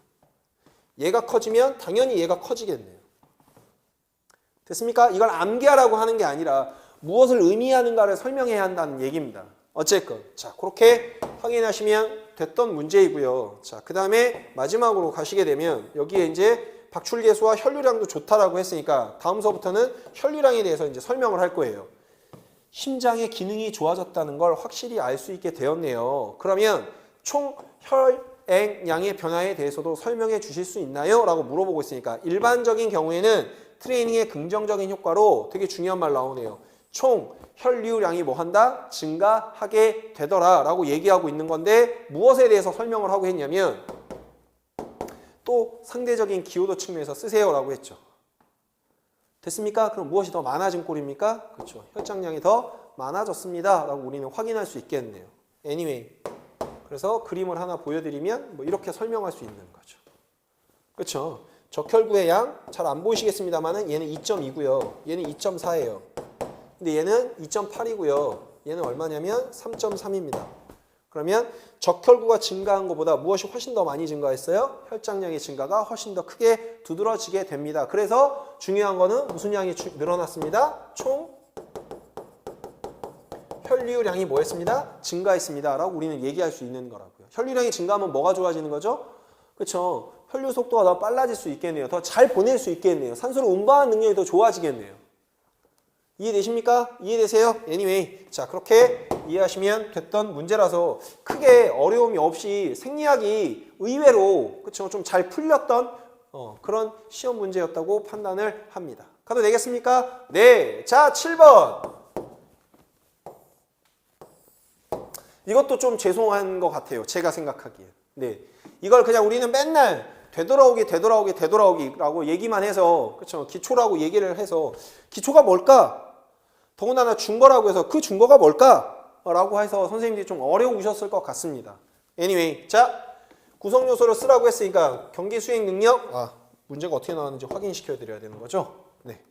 얘가 커지면 당연히 얘가 커지겠네요. 됐습니까? 이걸 암기하라고 하는 게 아니라 무엇을 의미하는가를 설명해야 한다는 얘기입니다. 어쨌건 자, 그렇게 확인하시면 됐던 문제이고요. 자, 그 다음에 마지막으로 가시게 되면 여기에 이제 박출계수와 혈류량도 좋다라고 했으니까 다음서부터는 혈류량에 대해서 이제 설명을 할 거예요. 심장의 기능이 좋아졌다는 걸 확실히 알 수 있게 되었네요. 그러면 총 혈액량의 변화에 대해서도 설명해 주실 수 있나요? 라고 물어보고 있으니까 일반적인 경우에는 트레이닝의 긍정적인 효과로 되게 중요한 말 나오네요. 총 혈류량이 뭐 한다? 증가하게 되더라 라고 얘기하고 있는 건데 무엇에 대해서 설명을 하고 했냐면 또 상대적인 기여도 측면에서 쓰세요 라고 했죠. 됐습니까? 그럼 무엇이 더 많아진 꼴입니까? 그렇죠. 혈장량이 더 많아졌습니다 라고 우리는 확인할 수 있겠네요. anyway. 그래서 그림을 하나 보여드리면 뭐 이렇게 설명할 수 있는 거죠. 그렇죠. 적혈구의 양 잘 안 보이시겠습니다만은 얘는 2.2고요. 얘는 2.4예요. 근데 얘는 2.8이고요. 얘는 얼마냐면 3.3입니다. 그러면 적혈구가 증가한 것보다 무엇이 훨씬 더 많이 증가했어요? 혈장량의 증가가 훨씬 더 크게 두드러지게 됩니다. 그래서 중요한 거는 무슨 양이 늘어났습니다? 총 혈류량이 뭐 했습니다? 증가했습니다. 라고 우리는 얘기할 수 있는 거라고요. 혈류량이 증가하면 뭐가 좋아지는 거죠? 그렇죠. 혈류 속도가 더 빨라질 수 있겠네요. 더 잘 보낼 수 있겠네요. 산소를 운반하는 능력이 더 좋아지겠네요. 이해되십니까? 이해되세요? anyway. 자, 그렇게 이해하시면 됐던 문제라서 크게 어려움이 없이 생리학이 의외로 그렇죠. 좀 잘 풀렸던 그런 시험 문제였다고 판단을 합니다. 가도 되겠습니까? 네. 자, 7번. 이것도 좀 죄송한 것 같아요. 제가 생각하기에. 네. 이걸 그냥 우리는 맨날 되돌아오기라고 얘기만 해서 그렇죠. 기초라고 얘기를 해서 기초가 뭘까? 더군다나 준거라고 해서 그 준거가 뭘까? 라고 해서 선생님들이 좀 어려우셨을 것 같습니다. anyway. 자, 구성 요소를 쓰라고 했으니까 경기 수행 능력 문제가 어떻게 나왔는지 확인시켜 드려야 되는 거죠. 네.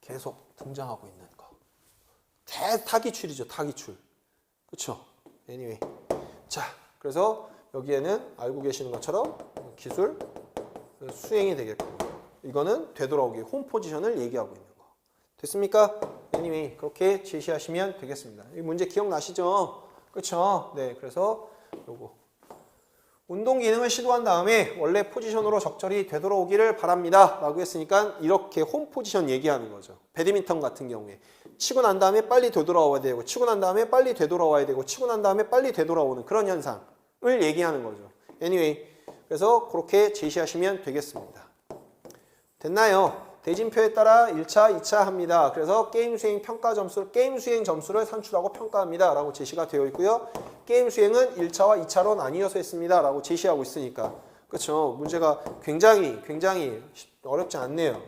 계속 등장하고 있는 거. 타기출이죠. 타기출. 그쵸? anyway. 자, 그래서 여기에는 알고 계시는 것처럼 기술 수행이 되겠고, 이거는 되돌아오기 홈 포지션을 얘기하고 있는 거. 됐습니까? anyway, 그렇게 제시하시면 되겠습니다. 이 문제 기억나시죠? 그쵸? 네, 그래서 요거 운동 기능을 시도한 다음에 원래 포지션으로 적절히 되돌아오기를 바랍니다 라고 했으니까 이렇게 홈 포지션 얘기하는 거죠. 배드민턴 같은 경우에 치고 난 다음에 빨리 되돌아와야 되고, 치고 난 다음에 빨리 되돌아와야 되고, 치고 난 다음에 빨리 되돌아오는 그런 현상을 얘기하는 거죠. anyway, 그래서 그렇게 제시하시면 되겠습니다. 됐나요? 대진표에 따라 1차, 2차 합니다. 그래서 게임 수행 평가 점수, 게임 수행 점수를 산출하고 평가합니다 라고 제시가 되어 있고요. 게임 수행은 1차와 2차로 나뉘어서 했습니다 라고 제시하고 있으니까, 그렇죠? 문제가 굉장히 어렵지 않네요.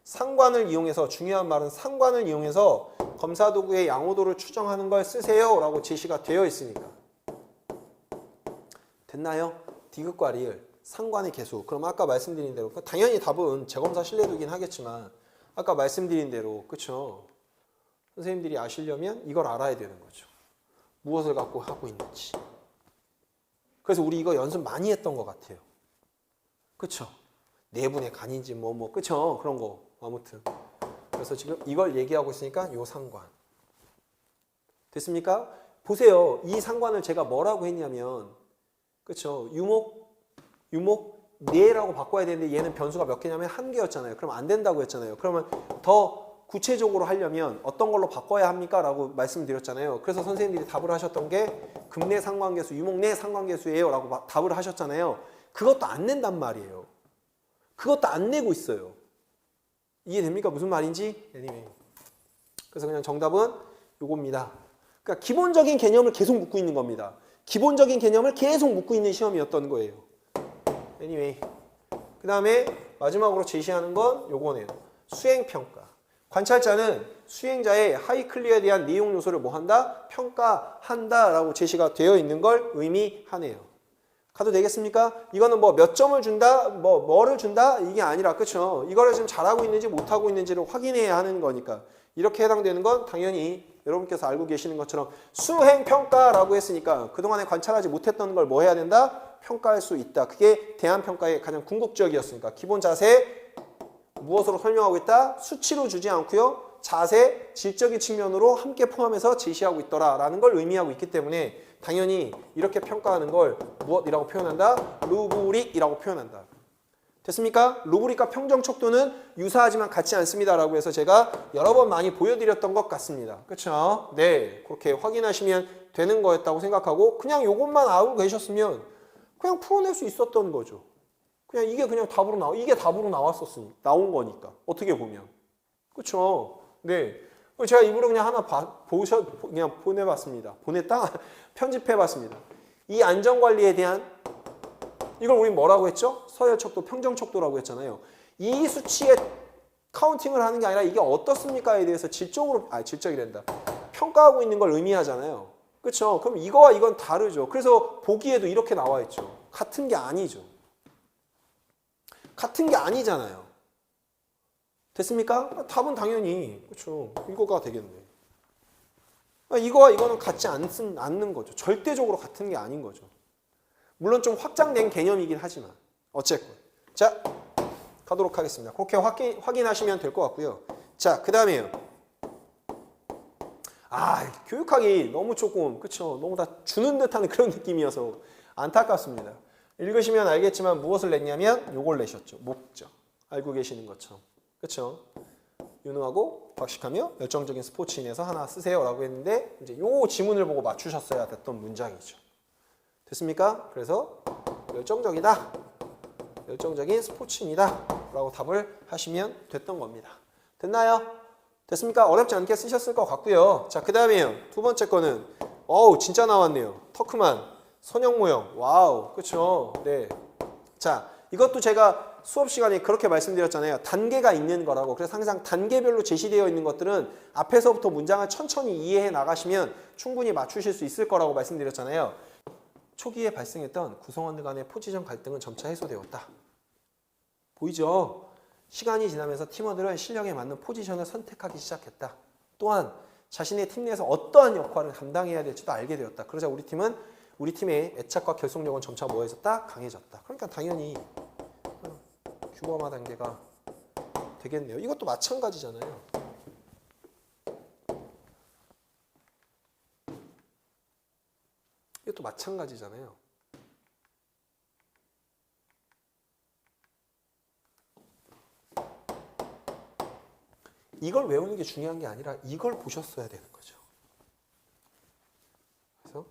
상관을 이용해서, 중요한 말은 상관을 이용해서 검사 도구의 양호도를 추정하는 걸 쓰세요 라고 제시가 되어 있으니까. 됐나요? 디귿과 리을, 상관의 개수. 그럼 아까 말씀드린 대로, 당연히 답은 재검사 신뢰도긴 하겠지만 아까 말씀드린 대로, 그쵸? 선생님들이 아시려면 이걸 알아야 되는 거죠. 무엇을 갖고 하고 있는지. 그래서 우리 이거 연습 많이 했던 것 같아요. 그쵸? 내분의 간인지 그쵸? 그런 거. 아무튼. 그래서 지금 이걸 얘기하고 있으니까 요 상관. 됐습니까? 보세요. 이 상관을 제가 뭐라고 했냐면, 그쵸? 유목 4라고 바꿔야 되는데 얘는 변수가 몇 개냐면 1개였잖아요. 그럼 안 된다고 했잖아요. 그러면 더 구체적으로 하려면 어떤 걸로 바꿔야 합니까? 라고 말씀드렸잖아요. 그래서 선생님들이 답을 하셨던 게 금내 상관계수, 유목 내 상관계수예요 라고 답을 하셨잖아요. 그것도 안 낸단 말이에요. 그것도 안 내고 있어요. 이해됩니까? 무슨 말인지? anyway. 그래서 그냥 정답은 요겁니다. 그러니까 기본적인 개념을 계속 묻고 있는 겁니다. 기본적인 개념을 계속 묻고 있는 시험이었던 거예요. anyway. 그 다음에 마지막으로 제시하는 건 요거네요. 수행평가. 관찰자는 수행자의 하이 클리어에 대한 내용 요소를 뭐 한다? 평가한다 라고 제시가 되어 있는 걸 의미하네요. 가도 되겠습니까? 이거는 뭐 몇 점을 준다? 뭐를 준다? 이게 아니라, 그쵸? 이거를 지금 잘하고 있는지 못하고 있는지를 확인해야 하는 거니까. 이렇게 해당되는 건 당연히 여러분께서 알고 계시는 것처럼 수행평가라고 했으니까 그동안에 관찰하지 못했던 걸 뭐 해야 된다? 평가할 수 있다. 그게 대안평가의 가장 궁극적이었으니까. 기본 자세, 무엇으로 설명하고 있다? 수치로 주지 않고요. 자세, 질적인 측면으로 함께 포함해서 제시하고 있더라라는 걸 의미하고 있기 때문에 당연히 이렇게 평가하는 걸 무엇이라고 표현한다? 루브릭이라고 표현한다. 됐습니까? 루브릭과 평정 척도는 유사하지만 같지 않습니다라고 해서 제가 여러 번 많이 보여드렸던 것 같습니다. 그렇죠? 네, 그렇게 확인하시면 되는 거였다고 생각하고 그냥 이것만 알고 계셨으면 그냥 풀어낼 수 있었던 거죠. 그냥 이게 그냥 답으로 이게 답으로 나온 거니까 어떻게 보면. 그렇죠? 네, 제가 일부러 그냥 하나 그냥 보내봤습니다. 편집해봤습니다. 이 안전관리에 대한 이걸 우리 뭐라고 했죠? 서열척도, 평정척도라고 했잖아요. 이 수치에 카운팅을 하는 게 아니라 이게 어떻습니까에 대해서 질적이란다. 평가하고 있는 걸 의미하잖아요. 그렇죠? 그럼 이거와 이건 다르죠. 그래서 보기에도 이렇게 나와 있죠. 같은 게 아니죠. 같은 게 아니잖아요. 됐습니까? 답은 당연히 그렇죠. 이거가 되겠네. 이거와 이거는 같지 않는 거죠. 절대적으로 같은 게 아닌 거죠. 물론 좀 확장된 개념이긴 하지만 어쨌건. 자, 가도록 하겠습니다. 그렇게 확인하시면 될 것 같고요. 자, 그 다음에요. 교육학이 너무 조금 그쵸? 너무 다 주는 듯한 그런 느낌이어서 안타깝습니다. 읽으시면 알겠지만 무엇을 냈냐면 요걸 내셨죠. 목적. 알고 계시는 것처럼. 그쵸? 유능하고 박식하며 열정적인 스포츠인에서 하나 쓰세요 라고 했는데 이제 요 지문을 보고 맞추셨어야 됐던 문장이죠. 됐습니까? 그래서 열정적이다. 열정적인 스포츠인이다. 라고 답을 하시면 됐던 겁니다. 됐나요? 됐습니까? 어렵지 않게 쓰셨을 것 같고요. 자, 그 다음에요. 두 번째 거는 진짜 나왔네요. 터크만, 선형 모형. 와우. 그쵸? 네. 자, 이것도 제가 수업 시간에 그렇게 말씀드렸잖아요. 단계가 있는 거라고. 그래서 항상 단계별로 제시되어 있는 것들은 앞에서부터 문장을 천천히 이해해 나가시면 충분히 맞추실 수 있을 거라고 말씀드렸잖아요. 초기에 발생했던 구성원들 간의 포지션 갈등은 점차 해소되었다. 보이죠? 시간이 지나면서 팀원들은 실력에 맞는 포지션을 선택하기 시작했다. 또한 자신의 팀 내에서 어떠한 역할을 감당해야 될지도 알게 되었다. 그러자 우리 팀의 애착과 결속력은 점차 뭐해졌다? 강해졌다. 그러니까 당연히 규범화 단계가 되겠네요. 이것도 마찬가지잖아요. 이것도 마찬가지잖아요. 이걸 외우는 게 중요한 게 아니라 이걸 보셨어야 되는 거죠. 그래서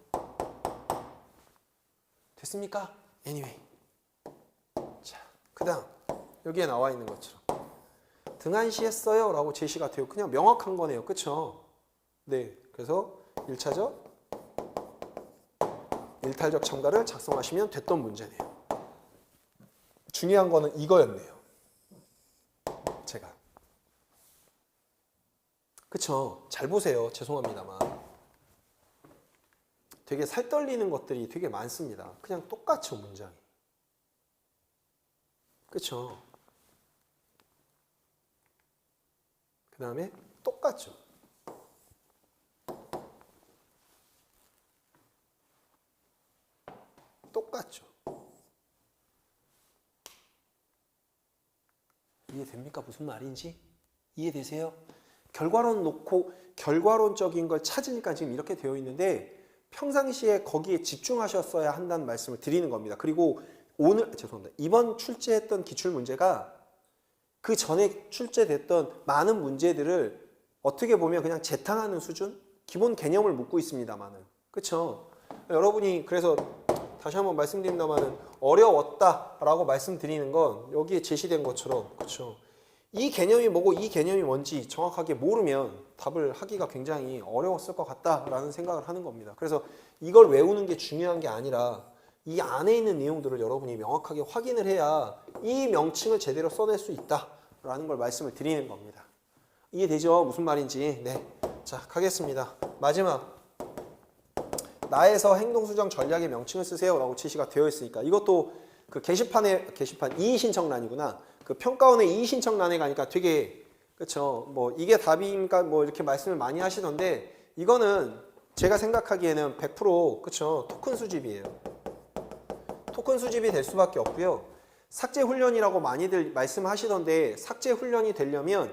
됐습니까? Anyway. 자, 그 다음 여기에 나와 있는 것처럼 등한시 했어요 라고 제시가 돼요. 그냥 명확한 거네요. 그쵸? 네, 그래서 1차적 일탈적 첨가를 작성하시면 됐던 문제네요. 중요한 거는 이거였네요. 제가. 그쵸? 잘 보세요. 죄송합니다만. 되게 살떨리는 것들이 되게 많습니다. 그냥 똑같죠, 문장이. 그쵸? 그 다음에 똑같죠. 똑같죠. 이해됩니까? 무슨 말인지? 이해되세요? 결과론 놓고 결과론적인 걸 찾으니까 지금 이렇게 되어 있는데 평상시에 거기에 집중하셨어야 한다는 말씀을 드리는 겁니다. 그리고 죄송합니다. 이번 출제했던 기출문제가 그 전에 출제됐던 많은 문제들을 어떻게 보면 그냥 재탕하는 수준? 기본 개념을 묻고 있습니다만은. 그쵸? 여러분이 그래서 다시 한번 말씀드립니다만은 어려웠다라고 말씀드리는 건 여기에 제시된 것처럼 그쵸? 이 개념이 뭐고 이 개념이 뭔지 정확하게 모르면 답을 하기가 굉장히 어려웠을 것 같다라는 생각을 하는 겁니다. 그래서 이걸 외우는 게 중요한 게 아니라 이 안에 있는 내용들을 여러분이 명확하게 확인을 해야 이 명칭을 제대로 써낼 수 있다라는 걸 말씀을 드리는 겁니다. 이해되죠? 무슨 말인지. 네. 자, 가겠습니다. 마지막. 나에서 행동수정 전략의 명칭을 쓰세요 라고 제시가 되어 있으니까 이것도 그 게시판 이의신청란이구나. 그 평가원의 이의신청란에 가니까 되게 그쵸 뭐 이게 답입니까 뭐 이렇게 말씀을 많이 하시던데 이거는 제가 생각하기에는 100% 그쵸 토큰 수집이에요. 토큰 수집이 될 수밖에 없고요. 삭제 훈련이라고 많이들 말씀하시던데 삭제 훈련이 되려면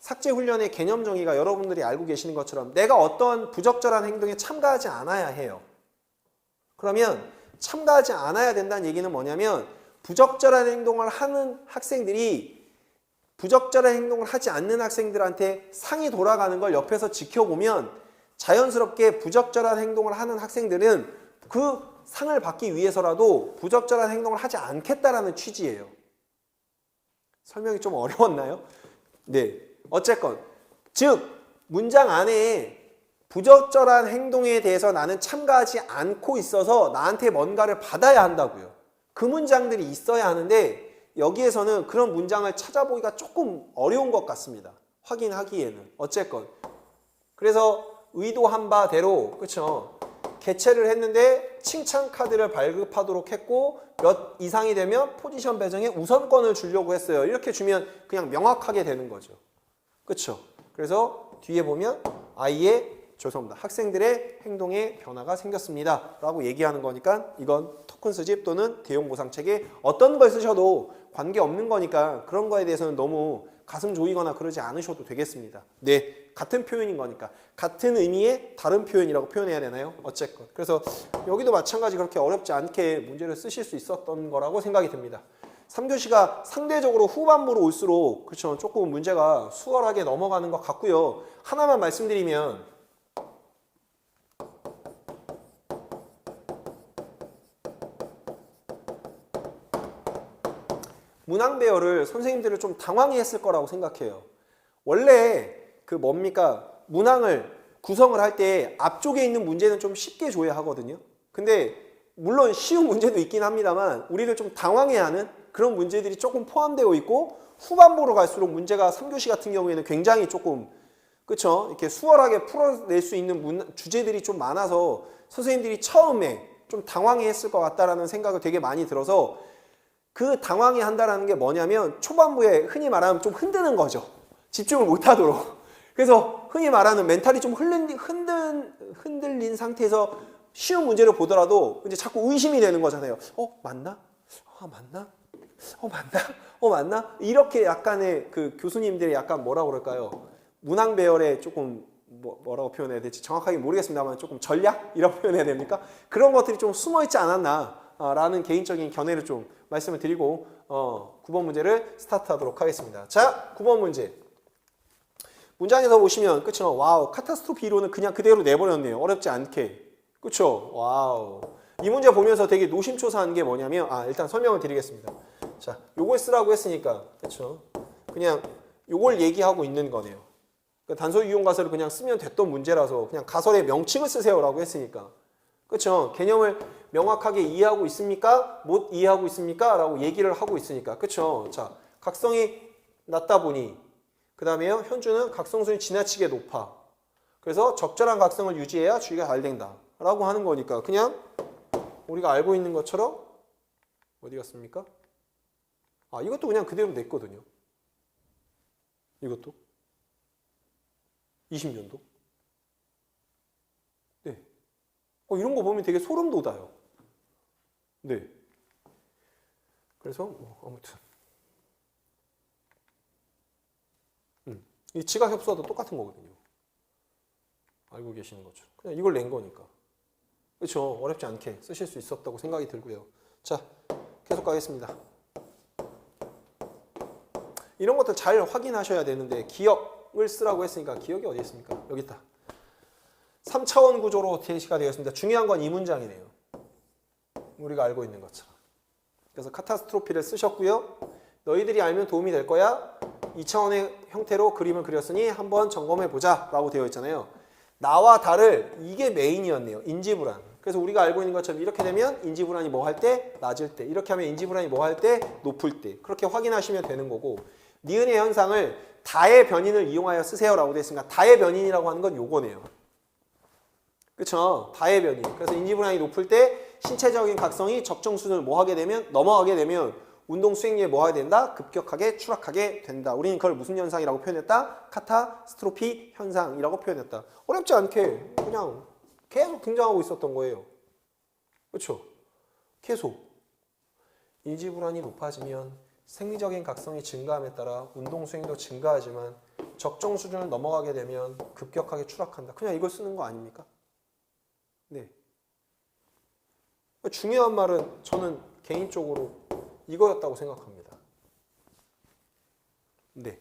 삭제 훈련의 개념 정의가 여러분들이 알고 계시는 것처럼 내가 어떤 부적절한 행동에 참가하지 않아야 해요. 그러면 참가하지 않아야 된다는 얘기는 뭐냐면 부적절한 행동을 하는 학생들이 부적절한 행동을 하지 않는 학생들한테 상이 돌아가는 걸 옆에서 지켜보면 자연스럽게 부적절한 행동을 하는 학생들은 그 상을 받기 위해서라도 부적절한 행동을 하지 않겠다라는 취지예요. 설명이 좀 어려웠나요? 네. 어쨌건 즉 문장 안에 부적절한 행동에 대해서 나는 참가하지 않고 있어서 나한테 뭔가를 받아야 한다고요. 그 문장들이 있어야 하는데 여기에서는 그런 문장을 찾아보기가 조금 어려운 것 같습니다. 확인하기에는. 어쨌건 그래서 의도한 바대로 그렇죠. 개최를 했는데 칭찬 카드를 발급하도록 했고 몇 이상이 되면 포지션 배정에 우선권을 주려고 했어요. 이렇게 주면 그냥 명확하게 되는 거죠. 그렇죠. 그래서 뒤에 보면 학생들의 행동에 변화가 생겼습니다 라고 얘기하는 거니까 이건 토큰 수집 또는 대용 보상책에 어떤 걸 쓰셔도 관계없는 거니까 그런 거에 대해서는 너무 가슴 조이거나 그러지 않으셔도 되겠습니다. 네, 같은 표현인 거니까 같은 의미의 다른 표현이라고 표현해야 되나요? 어쨌건 그래서 여기도 마찬가지 그렇게 어렵지 않게 문제를 쓰실 수 있었던 거라고 생각이 듭니다. 3교시가 상대적으로 후반부로 올수록 그렇죠 조금 문제가 수월하게 넘어가는 것 같고요. 하나만 말씀드리면 문항 배열을 선생님들을 좀 당황해 했을 거라고 생각해요. 원래 그 문항을 구성을 할 때 앞쪽에 있는 문제는 좀 쉽게 줘야 하거든요. 근데 물론 쉬운 문제도 있긴 합니다만 우리를 좀 당황해 하는 그런 문제들이 조금 포함되어 있고 후반부로 갈수록 문제가 3교시 같은 경우에는 굉장히 조금 그쵸 이렇게 수월하게 풀어낼 수 있는 주제들이 좀 많아서 선생님들이 처음에 좀 당황했을 것 같다라는 생각을 되게 많이 들어서 그 당황해 한다라는 게 뭐냐면 초반부에 흔히 말하면 좀 흔드는 거죠. 집중을 못 하도록. 그래서 흔히 말하는 멘탈이 좀 흔들린 상태에서 쉬운 문제를 보더라도 이제 자꾸 의심이 되는 거잖아요. 맞나? 맞나? 맞나? 이렇게 약간의 그 교수님들이 약간 뭐라고 그럴까요? 문항 배열에 조금 뭐라고 표현해야 될지 정확하게 모르겠습니다만 조금 전략이라고 표현해야 됩니까? 그런 것들이 좀 숨어있지 않았나라는 개인적인 견해를 좀 말씀을 드리고 9번 문제를 스타트하도록 하겠습니다. 자, 9번 문제. 문장에서 보시면 그쵸? 와우, 카타스트로피 이론은 그냥 그대로 내버렸네요. 어렵지 않게. 그쵸? 와우. 이 문제 보면서 되게 노심초사한 게 뭐냐면 일단 설명을 드리겠습니다. 자, 요걸 쓰라고 했으니까 그쵸? 그냥 요걸 얘기하고 있는 거네요. 단서 이용 가설을 그냥 쓰면 됐던 문제라서 그냥 가설의 명칭을 쓰세요라고 했으니까. 그쵸? 개념을 명확하게 이해하고 있습니까? 못 이해하고 있습니까? 라고 얘기를 하고 있으니까. 그쵸? 자, 각성이 낮다 보니 그 다음에요. 현주는 각성순이 지나치게 높아. 그래서 적절한 각성을 유지해야 주의가 잘 된다. 라고 하는 거니까 그냥 우리가 알고 있는 것처럼 어디 갔습니까? 이것도 그냥 그대로 냈거든요. 이것도 20년도. 네. 이런 거 보면 되게 소름 돋아요. 네. 그래서 아무튼 이 지각 협소와도 똑같은 거거든요. 알고 계시는 것처럼. 그냥 이걸 낸 거니까. 그렇죠. 어렵지 않게 쓰실 수 있었다고 생각이 들고요. 자, 계속 가겠습니다. 이런 것들 잘 확인하셔야 되는데 기억을 쓰라고 했으니까 기억이 어디 있습니까? 여기 있다. 3차원 구조로 제시가 되었습니다. 중요한 건 이 문장이네요. 우리가 알고 있는 것처럼. 그래서 카타스트로피를 쓰셨고요. 너희들이 알면 도움이 될 거야. 2차원의 형태로 그림을 그렸으니 한번 점검해 보자 라고 되어 있잖아요. 나와 다를 이게 메인이었네요. 인지불안. 그래서 우리가 알고 있는 것처럼 이렇게 되면 인지불안이 뭐 할 때? 낮을 때. 이렇게 하면 인지불안이 뭐 할 때? 높을 때. 그렇게 확인하시면 되는 거고 니은의 현상을 다의 변인을 이용하여 쓰세요 라고 되어 있으니까 다의 변인이라고 하는 건 요거네요. 그쵸? 다의 변인. 그래서 인지불안이 높을 때 신체적인 각성이 적정 수준을 뭐 하게 되면 넘어가게 되면 운동 수행률이 뭐 하게 된다? 급격하게 추락하게 된다. 우리는 그걸 무슨 현상이라고 표현했다? 카타스트로피 현상이라고 표현했다. 어렵지 않게 그냥 계속 등장하고 있었던 거예요. 그렇죠? 계속. 인지불안이 높아지면 생리적인 각성이 증가함에 따라 운동 수행도 증가하지만 적정 수준을 넘어가게 되면 급격하게 추락한다. 그냥 이걸 쓰는 거 아닙니까? 네. 중요한 말은 저는 개인적으로 이거였다고 생각합니다. 네.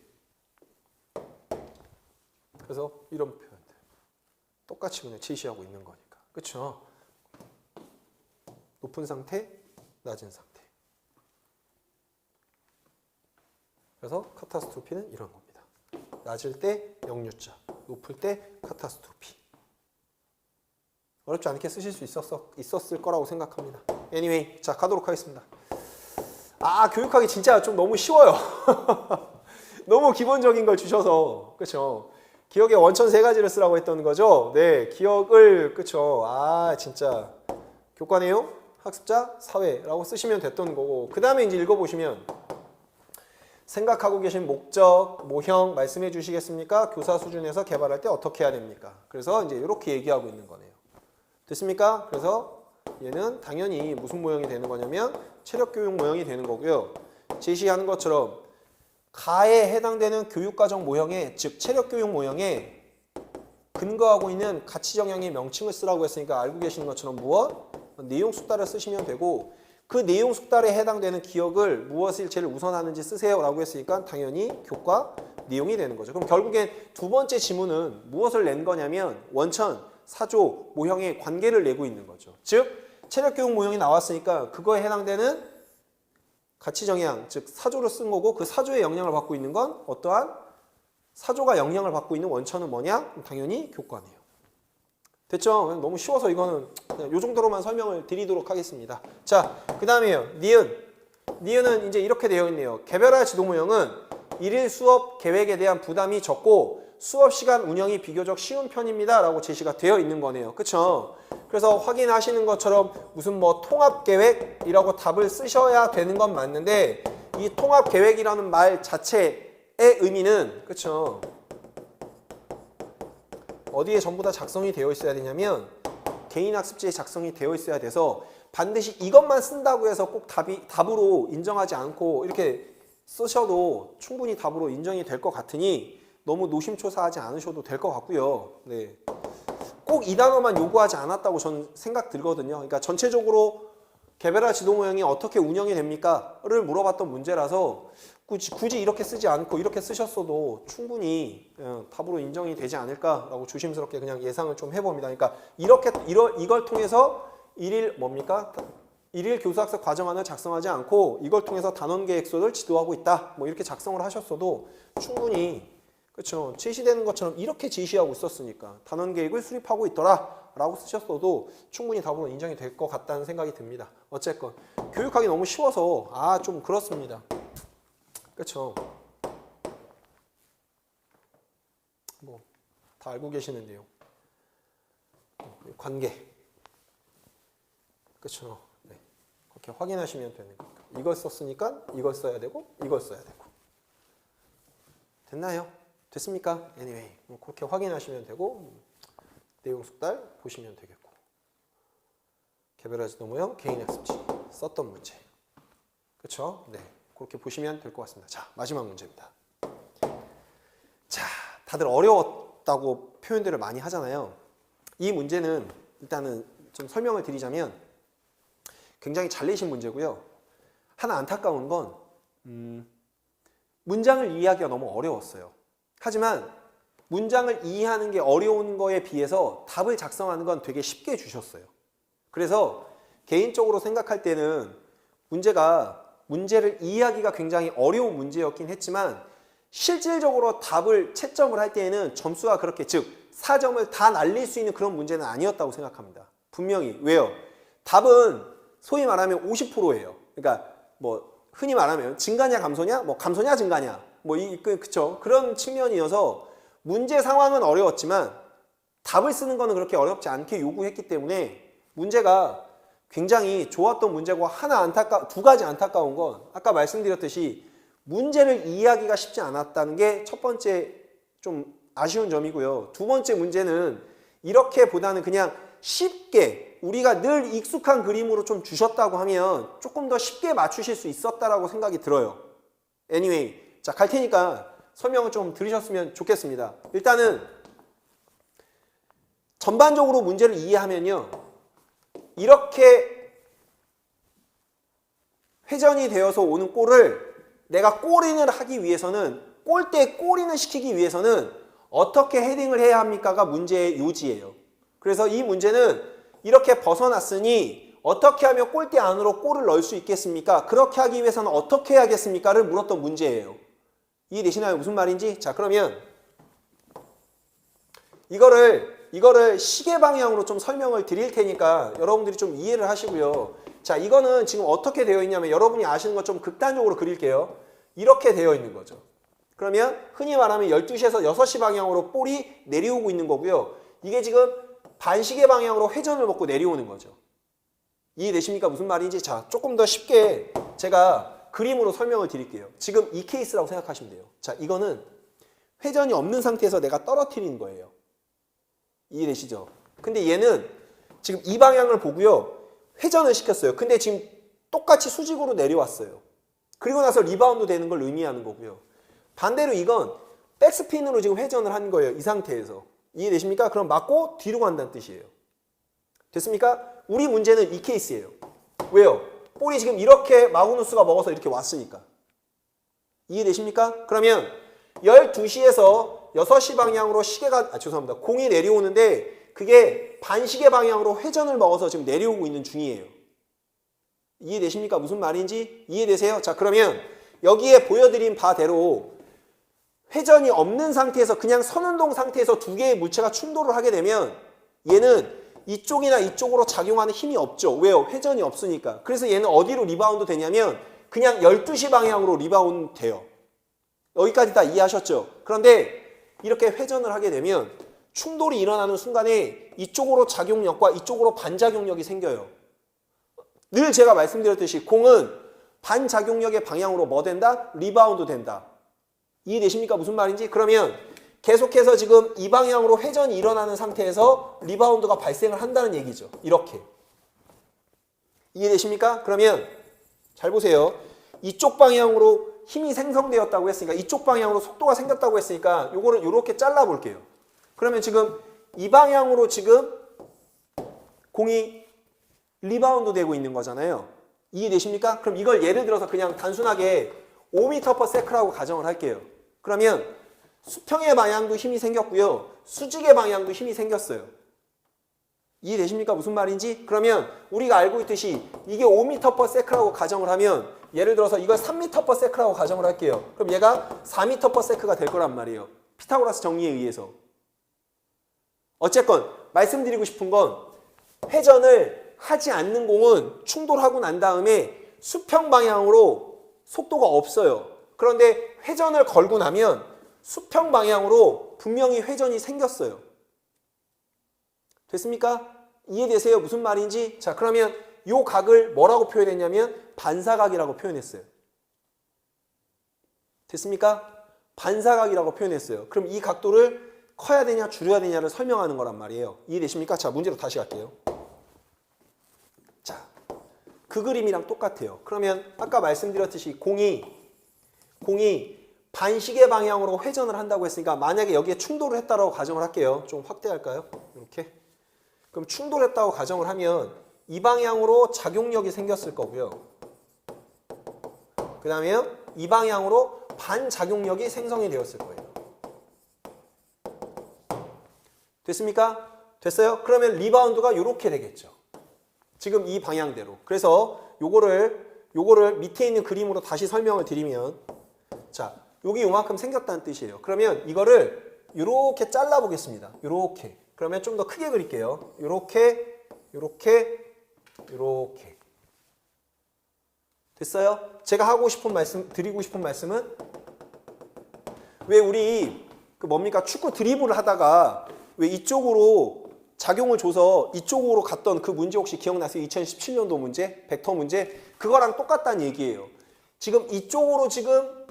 그래서 이런 표현들 똑같이 그냥 제시하고 있는 거니까. 그렇죠? 높은 상태, 낮은 상태. 그래서 카타스트로피는 이런 겁니다. 낮을 때 역류자, 높을 때 카타스트로피. 어렵지 않게 쓰실 수 있었을 거라고 생각합니다. anyway, 자 가도록 하겠습니다. 교육하기 진짜 좀 너무 쉬워요. 너무 기본적인 걸 주셔서. 그렇죠? 기억의 원천 세 가지를 쓰라고 했던 거죠. 네, 기억을 그렇죠. 진짜 교과 내용, 학습자, 사회라고 쓰시면 됐던 거고 그 다음에 이제 읽어보시면 생각하고 계신 목적, 모형 말씀해 주시겠습니까? 교사 수준에서 개발할 때 어떻게 해야 됩니까? 그래서 이제 이렇게 얘기하고 있는 거네요. 됐습니까? 그래서 얘는 당연히 무슨 모형이 되는 거냐면 체력교육 모형이 되는 거고요. 제시하는 것처럼 가에 해당되는 교육과정 모형에 즉 체력교육 모형에 근거하고 있는 가치정형의 명칭을 쓰라고 했으니까 알고 계시는 것처럼 무엇? 내용 숙달을 쓰시면 되고 그 내용 숙달에 해당되는 기억을 무엇을 제일 우선하는지 쓰세요 라고 했으니까 당연히 교과 내용이 되는 거죠. 그럼 결국엔 두 번째 지문은 무엇을 낸 거냐면 원천, 사조, 모형의 관계를 내고 있는 거죠. 즉 체력교육 모형이 나왔으니까 그거에 해당되는 가치정의양, 즉 사조를 쓴 거고 그 사조의 영향을 받고 있는 건 어떠한 사조가 영향을 받고 있는 원천은 뭐냐? 당연히 교과네요. 됐죠? 너무 쉬워서 이거는 그냥 요 정도로만 설명을 드리도록 하겠습니다. 자, 그 다음에요. 니은. 니은은 이제 이렇게 되어 있네요. 개별화 지도 모형은 일일 수업 계획에 대한 부담이 적고 수업 시간 운영이 비교적 쉬운 편입니다. 라고 제시가 되어 있는 거네요. 그쵸? 그래서 확인하시는 것처럼 무슨 뭐 통합계획이라고 답을 쓰셔야 되는 건 맞는데 이 통합계획이라는 말 자체의 의미는 그쵸 어디에 전부 다 작성이 되어 있어야 되냐면 개인학습지에 작성이 되어 있어야 돼서 반드시 이것만 쓴다고 해서 꼭 답으로 인정하지 않고 이렇게 쓰셔도 충분히 답으로 인정이 될 것 같으니 너무 노심초사하지 않으셔도 될 것 같고요. 네. 꼭 이 단어만 요구하지 않았다고 저는 생각 들거든요. 그러니까 전체적으로 개별화 지도 모형이 어떻게 운영이 됩니까?를 물어봤던 문제라서 굳이 이렇게 쓰지 않고 이렇게 쓰셨어도 충분히 답으로 인정이 되지 않을까라고 조심스럽게 그냥 예상을 좀 해봅니다. 그러니까 이걸 통해서 일일 교수학습 과정안을 작성하지 않고 이걸 통해서 단원계획서를 지도하고 있다. 뭐 이렇게 작성을 하셨어도 충분히 그렇죠. 지시되는 것처럼 이렇게 지시하고 있었으니까 단원계획을 수립하고 있더라 라고 쓰셨어도 충분히 답으로 인정이 될 것 같다는 생각이 듭니다. 어쨌건 교육하기 너무 쉬워서 좀 그렇습니다. 그렇죠. 뭐 다 알고 계시는데요. 관계. 그렇죠. 네. 그렇게 확인하시면 되는 거니까. 이걸 썼으니까 이걸 써야 되고 이걸 써야 되고. 됐나요? 됐습니까? anyway. 그렇게 확인하시면 되고 내용 숙달 보시면 되겠고. 개별화 지도 모형 개인학습지 썼던 문제. 그렇죠? 네. 그렇게 보시면 될 것 같습니다. 자, 마지막 문제입니다. 자, 다들 어려웠다고 표현들을 많이 하잖아요. 이 문제는 일단은 좀 설명을 드리자면 굉장히 잘 내신 문제고요. 하나 안타까운 건 문장을 이해하기가 너무 어려웠어요. 하지만 문장을 이해하는 게 어려운 거에 비해서 답을 작성하는 건 되게 쉽게 주셨어요. 그래서 개인적으로 생각할 때는 문제를 이해하기가 굉장히 어려운 문제였긴 했지만 실질적으로 답을 채점을 할 때에는 점수가 그렇게 즉 4점을 다 날릴 수 있는 그런 문제는 아니었다고 생각합니다. 분명히. 왜요? 답은 소위 말하면 50%예요. 그러니까 뭐 흔히 말하면 증가냐 감소냐? 뭐 감소냐 증가냐? 그쵸? 그런 측면이어서 문제 상황은 어려웠지만 답을 쓰는 거는 그렇게 어렵지 않게 요구했기 때문에 문제가 굉장히 좋았던 문제고 두 가지 안타까운 건 아까 말씀드렸듯이 문제를 이해하기가 쉽지 않았다는 게 첫 번째 좀 아쉬운 점이고요. 두 번째 문제는 이렇게보다는 그냥 쉽게 우리가 늘 익숙한 그림으로 좀 주셨다고 하면 조금 더 쉽게 맞추실 수 있었다라고 생각이 들어요. anyway, 자, 갈 테니까 설명을 좀 들으셨으면 좋겠습니다. 일단은 전반적으로 문제를 이해하면요. 이렇게 회전이 되어서 오는 골을 내가 골인을 하기 위해서는 골대에 골인을 시키기 위해서는 어떻게 헤딩을 해야 합니까가 문제의 요지예요. 그래서 이 문제는 이렇게 벗어났으니 어떻게 하면 골대 안으로 골을 넣을 수 있겠습니까? 그렇게 하기 위해서는 어떻게 해야겠습니까?를 물었던 문제예요. 이해되시나요? 무슨 말인지? 자, 그러면 이거를 시계 방향으로 좀 설명을 드릴 테니까 여러분들이 좀 이해를 하시고요. 자, 이거는 지금 어떻게 되어 있냐면 여러분이 아시는 것 좀 극단적으로 그릴게요. 이렇게 되어 있는 거죠. 그러면 흔히 말하면 12시에서 6시 방향으로 볼이 내려오고 있는 거고요. 이게 지금 반시계 방향으로 회전을 먹고 내려오는 거죠. 이해되십니까? 무슨 말인지? 자, 조금 더 쉽게 제가 그림으로 설명을 드릴게요. 지금 이 케이스라고 생각하시면 돼요. 자, 이거는 회전이 없는 상태에서 내가 떨어뜨리는 거예요. 이해되시죠? 근데 얘는 지금 이 방향을 보고요. 회전을 시켰어요. 근데 지금 똑같이 수직으로 내려왔어요. 그리고 나서 리바운드 되는 걸 의미하는 거고요. 반대로 이건 백스핀으로 지금 회전을 한 거예요. 이 상태에서. 이해되십니까? 그럼 맞고 뒤로 간다는 뜻이에요. 됐습니까? 우리 문제는 이 케이스예요. 왜요? 볼이 지금 이렇게 마그누스가 먹어서 이렇게 왔으니까. 이해되십니까? 그러면 12시에서 6시 방향으로 공이 내려오는데 그게 반시계 방향으로 회전을 먹어서 지금 내려오고 있는 중이에요. 이해되십니까? 무슨 말인지 이해되세요? 자, 그러면 여기에 보여드린 바대로 회전이 없는 상태에서 그냥 선운동 상태에서 두 개의 물체가 충돌을 하게 되면 얘는 이쪽이나 이쪽으로 작용하는 힘이 없죠. 왜요? 회전이 없으니까. 그래서 얘는 어디로 리바운드 되냐면 그냥 12시 방향으로 리바운드 돼요. 여기까지 다 이해하셨죠? 그런데 이렇게 회전을 하게 되면 충돌이 일어나는 순간에 이쪽으로 작용력과 이쪽으로 반작용력이 생겨요. 늘 제가 말씀드렸듯이 공은 반작용력의 방향으로 뭐 된다? 리바운드 된다. 이해되십니까? 무슨 말인지? 그러면 계속해서 지금 이 방향으로 회전이 일어나는 상태에서 리바운드가 발생을 한다는 얘기죠. 이렇게. 이해되십니까? 그러면 잘 보세요. 이쪽 방향으로 힘이 생성되었다고 했으니까, 이쪽 방향으로 속도가 생겼다고 했으니까 요거를 이렇게 잘라 볼게요. 그러면 지금 이 방향으로 지금 공이 리바운드 되고 있는 거잖아요. 이해되십니까? 그럼 이걸 예를 들어서 그냥 단순하게 5m/s라고 가정을 할게요. 그러면 수평의 방향도 힘이 생겼고요. 수직의 방향도 힘이 생겼어요. 이해되십니까? 무슨 말인지? 그러면 우리가 알고 있듯이 이게 5m/s라고 가정을 하면 예를 들어서 이걸 3m/s라고 가정을 할게요. 그럼 얘가 4m/s가 될 거란 말이에요. 피타고라스 정리에 의해서. 어쨌건 말씀드리고 싶은 건 회전을 하지 않는 공은 충돌하고 난 다음에 수평 방향으로 속도가 없어요. 그런데 회전을 걸고 나면 수평 방향으로 분명히 회전이 생겼어요. 됐습니까? 이해되세요? 무슨 말인지? 자, 그러면 이 각을 뭐라고 표현했냐면 반사각이라고 표현했어요. 됐습니까? 반사각이라고 표현했어요. 그럼 이 각도를 커야 되냐 줄여야 되냐를 설명하는 거란 말이에요. 이해되십니까? 자, 문제로 다시 갈게요. 자, 그 그림이랑 똑같아요. 그러면 아까 말씀드렸듯이 공이 반시계 방향으로 회전을 한다고 했으니까 만약에 여기에 충돌을 했다라고 가정을 할게요. 좀 확대할까요? 이렇게. 그럼 충돌했다고 가정을 하면 이 방향으로 작용력이 생겼을 거고요. 그 다음에 이 방향으로 반작용력이 생성이 되었을 거예요. 됐습니까? 됐어요? 그러면 리바운드가 이렇게 되겠죠. 지금 이 방향대로. 그래서 요거를 밑에 있는 그림으로 다시 설명을 드리면, 자, 여기 요만큼 생겼다는 뜻이에요. 그러면 이거를 이렇게 잘라 보겠습니다. 이렇게. 그러면 좀 더 크게 그릴게요. 이렇게. 됐어요? 제가 하고 싶은 말씀, 드리고 싶은 말씀은, 왜 우리 축구 드리블을 하다가 왜 이쪽으로 작용을 줘서 이쪽으로 갔던 그 문제 혹시 기억나세요? 2017년도 문제, 벡터 문제, 그거랑 똑같다는 얘기예요. 지금 이쪽으로 지금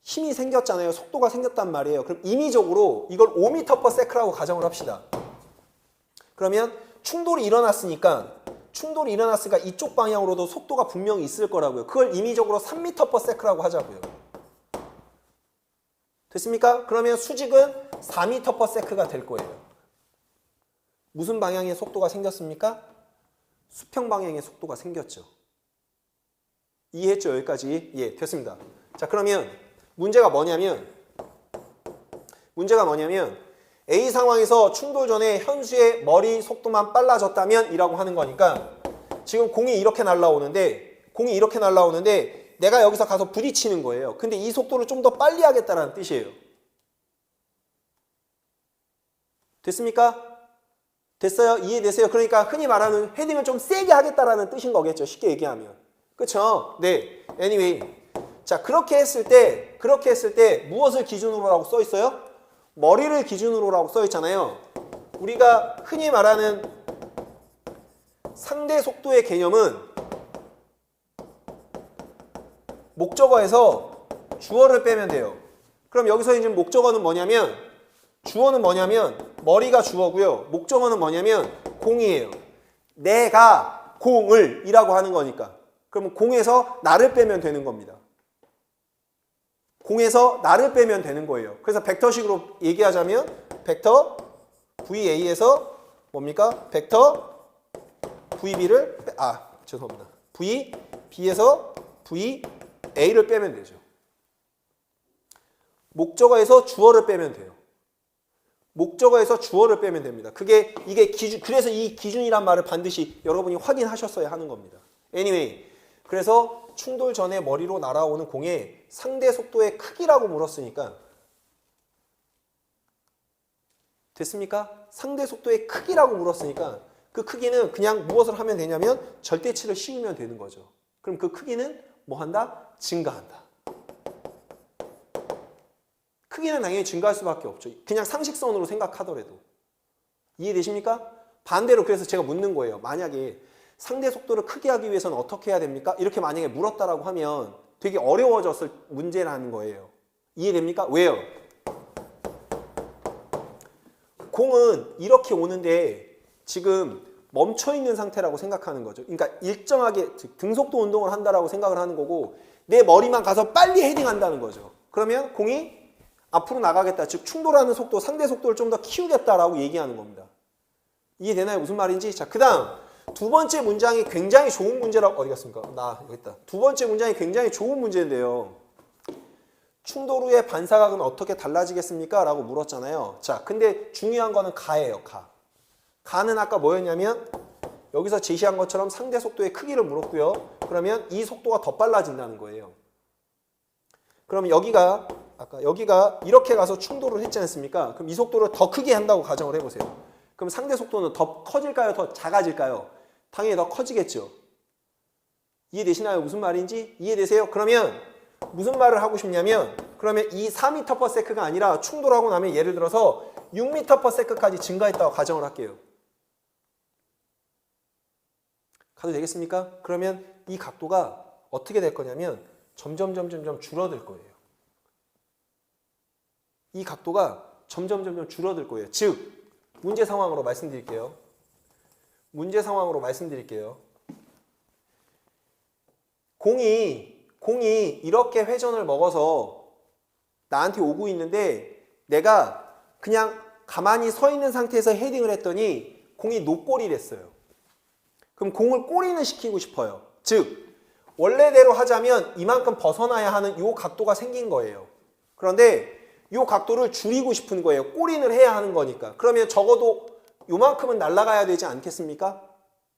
힘이 생겼잖아요. 속도가 생겼단 말이에요. 그럼 임의적으로 이걸 5m/s라고 가정을 합시다. 그러면 충돌이 일어났으니까 이쪽 방향으로도 속도가 분명히 있을 거라고요. 그걸 임의적으로 3m/s라고 하자고요. 됐습니까? 그러면 수직은 4m/s가 될 거예요. 무슨 방향의 속도가 생겼습니까? 수평 방향의 속도가 생겼죠. 이해했죠? 여기까지? 예, 됐습니다. 자, 그러면 문제가 뭐냐면 A 상황에서 충돌 전에 현수의 머리 속도만 빨라졌다면 이라고 하는 거니까 지금 공이 이렇게 날아오는데 내가 여기서 가서 부딪히는 거예요. 근데 이 속도를 좀 더 빨리 하겠다는 뜻이에요. 됐습니까? 됐어요? 이해되세요? 그러니까 흔히 말하는 헤딩을 좀 세게 하겠다라는 뜻인 거겠죠. 쉽게 얘기하면. 그쵸? 네. anyway. 자, 그렇게 했을 때 무엇을 기준으로라고 써 있어요? 머리를 기준으로라고 써 있잖아요. 우리가 흔히 말하는 상대 속도의 개념은 목적어에서 주어를 빼면 돼요. 그럼 여기서 이제 목적어는 뭐냐면 주어는 뭐냐면 머리가 주어고요. 목적어는 뭐냐면 공이에요. 내가 공을 이라고 하는 거니까. 그러면 공에서 나를 빼면 되는 겁니다. 공에서 나를 빼면 되는 거예요. 그래서 벡터식으로 얘기하자면 벡터 VA에서 뭡니까? 벡터 VB를 죄송합니다. VB에서 VA를 빼면 되죠. 목적어에서 주어를 빼면 돼요. 목적어에서 주어를 빼면 됩니다. 이게 기준, 그래서 이 기준이란 말을 반드시 여러분이 확인하셨어야 하는 겁니다. anyway, 그래서 충돌 전에 머리로 날아오는 공의 상대 속도의 크기라고 물었으니까 됐습니까? 상대 속도의 크기라고 물었으니까 그 크기는 그냥 무엇을 하면 되냐면 절대치를 씌우면 되는 거죠. 그럼 그 크기는 뭐 한다? 증가한다. 크기는 당연히 증가할 수밖에 없죠. 그냥 상식선으로 생각하더라도. 이해되십니까? 반대로 그래서 제가 묻는 거예요. 만약에 상대 속도를 크게 하기 위해서는 어떻게 해야 됩니까? 이렇게 만약에 물었다라고 하면 되게 어려워졌을 문제라는 거예요. 이해됩니까? 왜요? 공은 이렇게 오는데 지금 멈춰있는 상태라고 생각하는 거죠. 그러니까 일정하게 등속도 운동을 한다라고 생각을 하는 거고 내 머리만 가서 빨리 헤딩한다는 거죠. 그러면 공이 앞으로 나가겠다. 즉 충돌하는 속도, 상대 속도를 좀 더 키우겠다라고 얘기하는 겁니다. 이해되나요? 무슨 말인지? 자, 그 다음 두 번째 문장이 굉장히 좋은 문제라고 어디 갔습니까? 나 여기 있다. 두 번째 문장이 굉장히 좋은 문제인데요. 충돌 후에 반사각은 어떻게 달라지겠습니까? 라고 물었잖아요. 자, 근데 중요한 거는 가예요. 가. 가는 아까 뭐였냐면 여기서 제시한 것처럼 상대 속도의 크기를 물었고요. 그러면 이 속도가 더 빨라진다는 거예요. 그럼 여기가 아까 여기가 이렇게 가서 충돌을 했지 않습니까? 그럼 이 속도를 더 크게 한다고 가정을 해보세요. 그럼 상대 속도는 더 커질까요? 더 작아질까요? 당연히 더 커지겠죠. 이해되시나요? 무슨 말인지? 이해되세요? 그러면 무슨 말을 하고 싶냐면 그러면 이 4m/s가 아니라 충돌하고 나면 예를 들어서 6m/s까지 증가했다고 가정을 할게요. 가도 되겠습니까? 그러면 이 각도가 어떻게 될 거냐면 점점 줄어들 거예요. 이 각도가 점점 줄어들 거예요. 즉 문제 상황으로 말씀드릴게요. 문제 상황으로 말씀드릴게요. 공이 이렇게 회전을 먹어서 나한테 오고 있는데 내가 그냥 가만히 서 있는 상태에서 헤딩을 했더니 공이 노골이 됐어요. 그럼 공을 꼬리는 시키고 싶어요. 즉 원래대로 하자면 이만큼 벗어나야 하는 이 각도가 생긴 거예요. 그런데 이 각도를 줄이고 싶은 거예요. 꼬린을 해야 하는 거니까. 그러면 적어도 요만큼은 날아가야 되지 않겠습니까?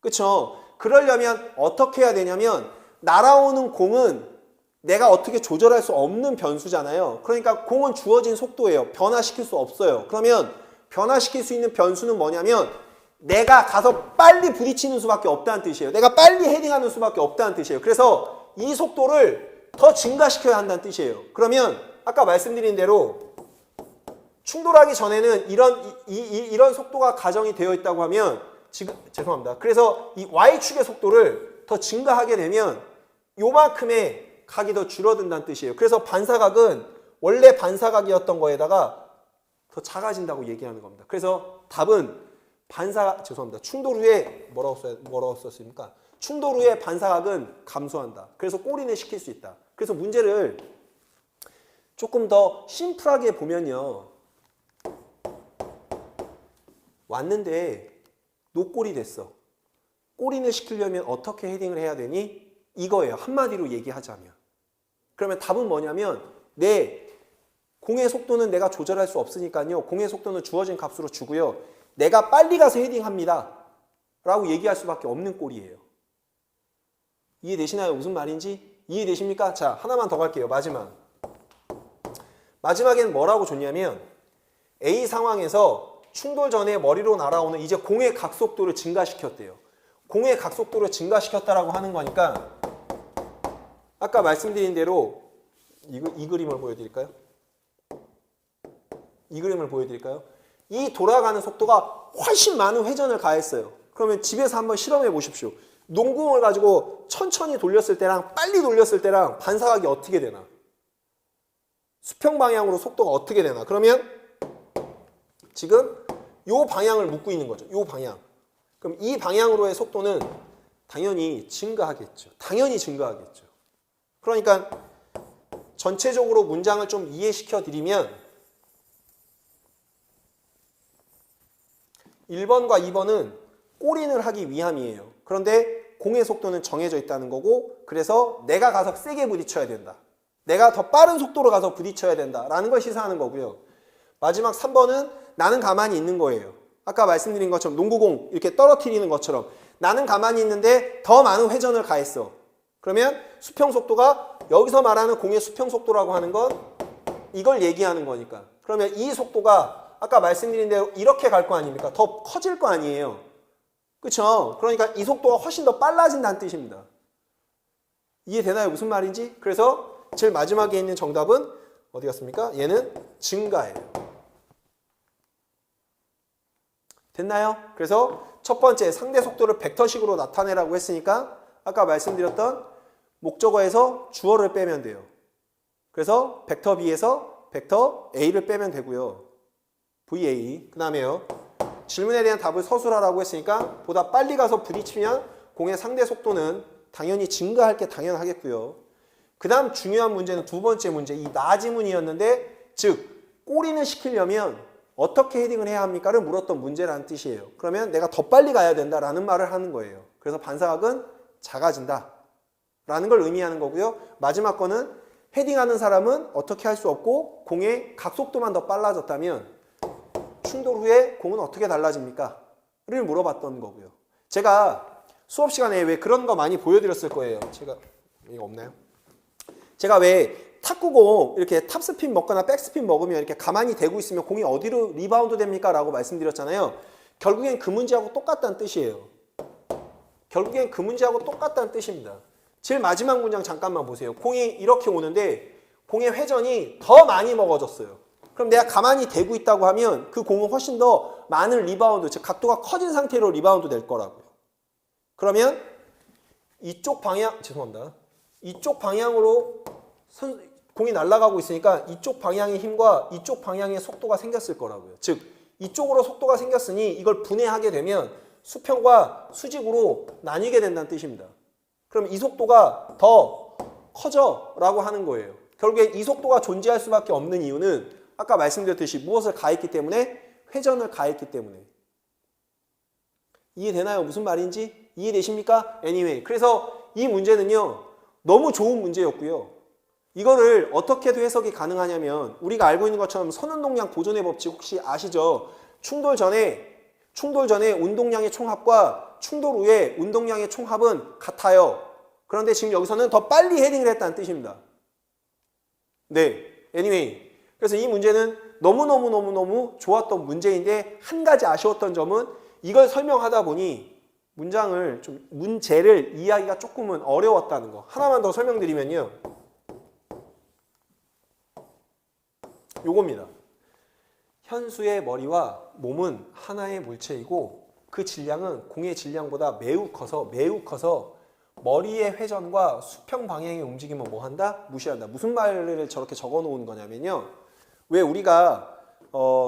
그렇죠? 그러려면 어떻게 해야 되냐면 날아오는 공은 내가 어떻게 조절할 수 없는 변수잖아요. 그러니까 공은 주어진 속도예요. 변화시킬 수 없어요. 그러면 변화시킬 수 있는 변수는 뭐냐면 내가 가서 빨리 부딪히는 수밖에 없다는 뜻이에요. 내가 빨리 헤딩하는 수밖에 없다는 뜻이에요. 그래서 이 속도를 더 증가시켜야 한다는 뜻이에요. 그러면 아까 말씀드린 대로 충돌하기 전에는 이런 속도가 가정이 되어 있다고 하면 지금 죄송합니다. 그래서 이 Y축의 속도를 더 증가하게 되면 요만큼의 각이 더 줄어든다는 뜻이에요. 그래서 반사각은 원래 반사각이었던 거에다가 더 작아진다고 얘기하는 겁니다. 그래서 답은 충돌 후에 뭐라고 썼습니까? 충돌 후에 반사각은 감소한다. 그래서 꼬리는 시킬 수 있다. 그래서 문제를 조금 더 심플하게 보면요. 왔는데 노골이 됐어. 꼬리를 시키려면 어떻게 헤딩을 해야 되니? 이거예요. 한마디로 얘기하자면. 그러면 답은 뭐냐면 내 공의 속도는 내가 조절할 수 없으니까요. 공의 속도는 주어진 값으로 주고요. 내가 빨리 가서 헤딩합니다. 라고 얘기할 수밖에 없는 꼴이에요. 이해되시나요? 무슨 말인지? 이해되십니까? 자, 하나만 더 갈게요. 마지막에는 뭐라고 줬냐면 A 상황에서 충돌 전에 머리로 날아오는 이제 공의 각속도를 증가시켰대요. 공의 각속도를 증가시켰다라고 하는 거니까 아까 말씀드린 대로 이 그림을 보여드릴까요? 이 그림을 보여드릴까요? 이 돌아가는 속도가 훨씬 많은 회전을 가했어요. 그러면 집에서 한번 실험해 보십시오. 농구공을 가지고 천천히 돌렸을 때랑 빨리 돌렸을 때랑 반사각이 어떻게 되나? 수평 방향으로 속도가 어떻게 되나? 그러면 지금 이 방향을 묻고 있는 거죠. 이 방향. 그럼 이 방향으로의 속도는 당연히 증가하겠죠. 당연히 증가하겠죠. 그러니까 전체적으로 문장을 좀 이해시켜 드리면 1번과 2번은 꼬린을 하기 위함이에요. 그런데 공의 속도는 정해져 있다는 거고 그래서 내가 가서 세게 부딪혀야 된다. 내가 더 빠른 속도로 가서 부딪혀야 된다라는 걸 시사하는 거고요. 마지막 3번은 나는 가만히 있는 거예요. 아까 말씀드린 것처럼 농구공 이렇게 떨어뜨리는 것처럼 나는 가만히 있는데 더 많은 회전을 가했어. 그러면 수평 속도가 여기서 말하는 공의 수평 속도라고 하는 건 이걸 얘기하는 거니까. 그러면 이 속도가 아까 말씀드린 대로 이렇게 갈 거 아닙니까? 더 커질 거 아니에요. 그렇죠? 그러니까 이 속도가 훨씬 더 빨라진다는 뜻입니다. 이해되나요? 무슨 말인지? 그래서 제일 마지막에 있는 정답은 어디 갔습니까? 얘는 증가예요. 됐나요? 그래서 첫 번째 상대 속도를 벡터식으로 나타내라고 했으니까 아까 말씀드렸던 목적어에서 주어를 빼면 돼요. 그래서 벡터 B에서 벡터 A를 빼면 되고요. VA. 그 다음에요. 질문에 대한 답을 서술하라고 했으니까 보다 빨리 가서 부딪히면 공의 상대 속도는 당연히 증가할 게 당연하겠고요. 그 다음 중요한 문제는 두 번째 문제, 이 나지문이었는데 즉 꼬리는 시키려면 어떻게 헤딩을 해야 합니까?를 물었던 문제라는 뜻이에요. 그러면 내가 더 빨리 가야 된다라는 말을 하는 거예요. 그래서 반사각은 작아진다 라는 걸 의미하는 거고요. 마지막 거는 헤딩하는 사람은 어떻게 할 수 없고 공의 각속도만 더 빨라졌다면 충돌 후에 공은 어떻게 달라집니까? 를 물어봤던 거고요. 제가 수업 시간에 왜 그런 거 많이 보여드렸을 거예요. 제가 이거 없나요? 제가 왜 탁구공 이렇게 탑스핀 먹거나 백스핀 먹으면 이렇게 가만히 대고 있으면 공이 어디로 리바운드 됩니까? 라고 말씀드렸잖아요. 결국엔 그 문제하고 똑같다는 뜻이에요. 결국엔 그 문제하고 똑같다는 뜻입니다. 제일 마지막 문장 잠깐만 보세요. 공이 이렇게 오는데 공의 회전이 더 많이 먹어졌어요. 그럼 내가 가만히 대고 있다고 하면 그 공은 훨씬 더 많은 리바운드, 즉 각도가 커진 상태로 리바운드 될 거라고요. 그러면 이쪽 방향, 죄송합니다. 이쪽 방향으로 공이 날아가고 있으니까 이쪽 방향의 힘과 이쪽 방향의 속도가 생겼을 거라고요. 즉 이쪽으로 속도가 생겼으니 이걸 분해하게 되면 수평과 수직으로 나뉘게 된다는 뜻입니다. 그럼 이 속도가 더 커져 라고 하는 거예요. 결국에 이 속도가 존재할 수밖에 없는 이유는 아까 말씀드렸듯이 무엇을 가했기 때문에? 회전을 가했기 때문에. 이해되나요? 무슨 말인지? 이해되십니까? Anyway. 그래서 이 문제는요. 너무 좋은 문제였고요. 이거를 어떻게도 해석이 가능하냐면 우리가 알고 있는 것처럼 선운동량 보존의 법칙 혹시 아시죠? 충돌 전에 운동량의 총합과 충돌 후에 운동량의 총합은 같아요. 그런데 지금 여기서는 더 빨리 헤딩을 했다는 뜻입니다. 네, anyway. 그래서 이 문제는 너무너무 좋았던 문제인데 한 가지 아쉬웠던 점은 이걸 설명하다 보니 문제를 이해하기가 조금은 어려웠다는 거. 하나만 더 설명드리면요. 요겁니다. 현수의 머리와 몸은 하나의 물체이고 그 질량은 공의 질량보다 매우 커서 머리의 회전과 수평 방향의 움직임은 뭐 한다? 무시한다. 무슨 말을 저렇게 적어 놓은 거냐면요. 왜 우리가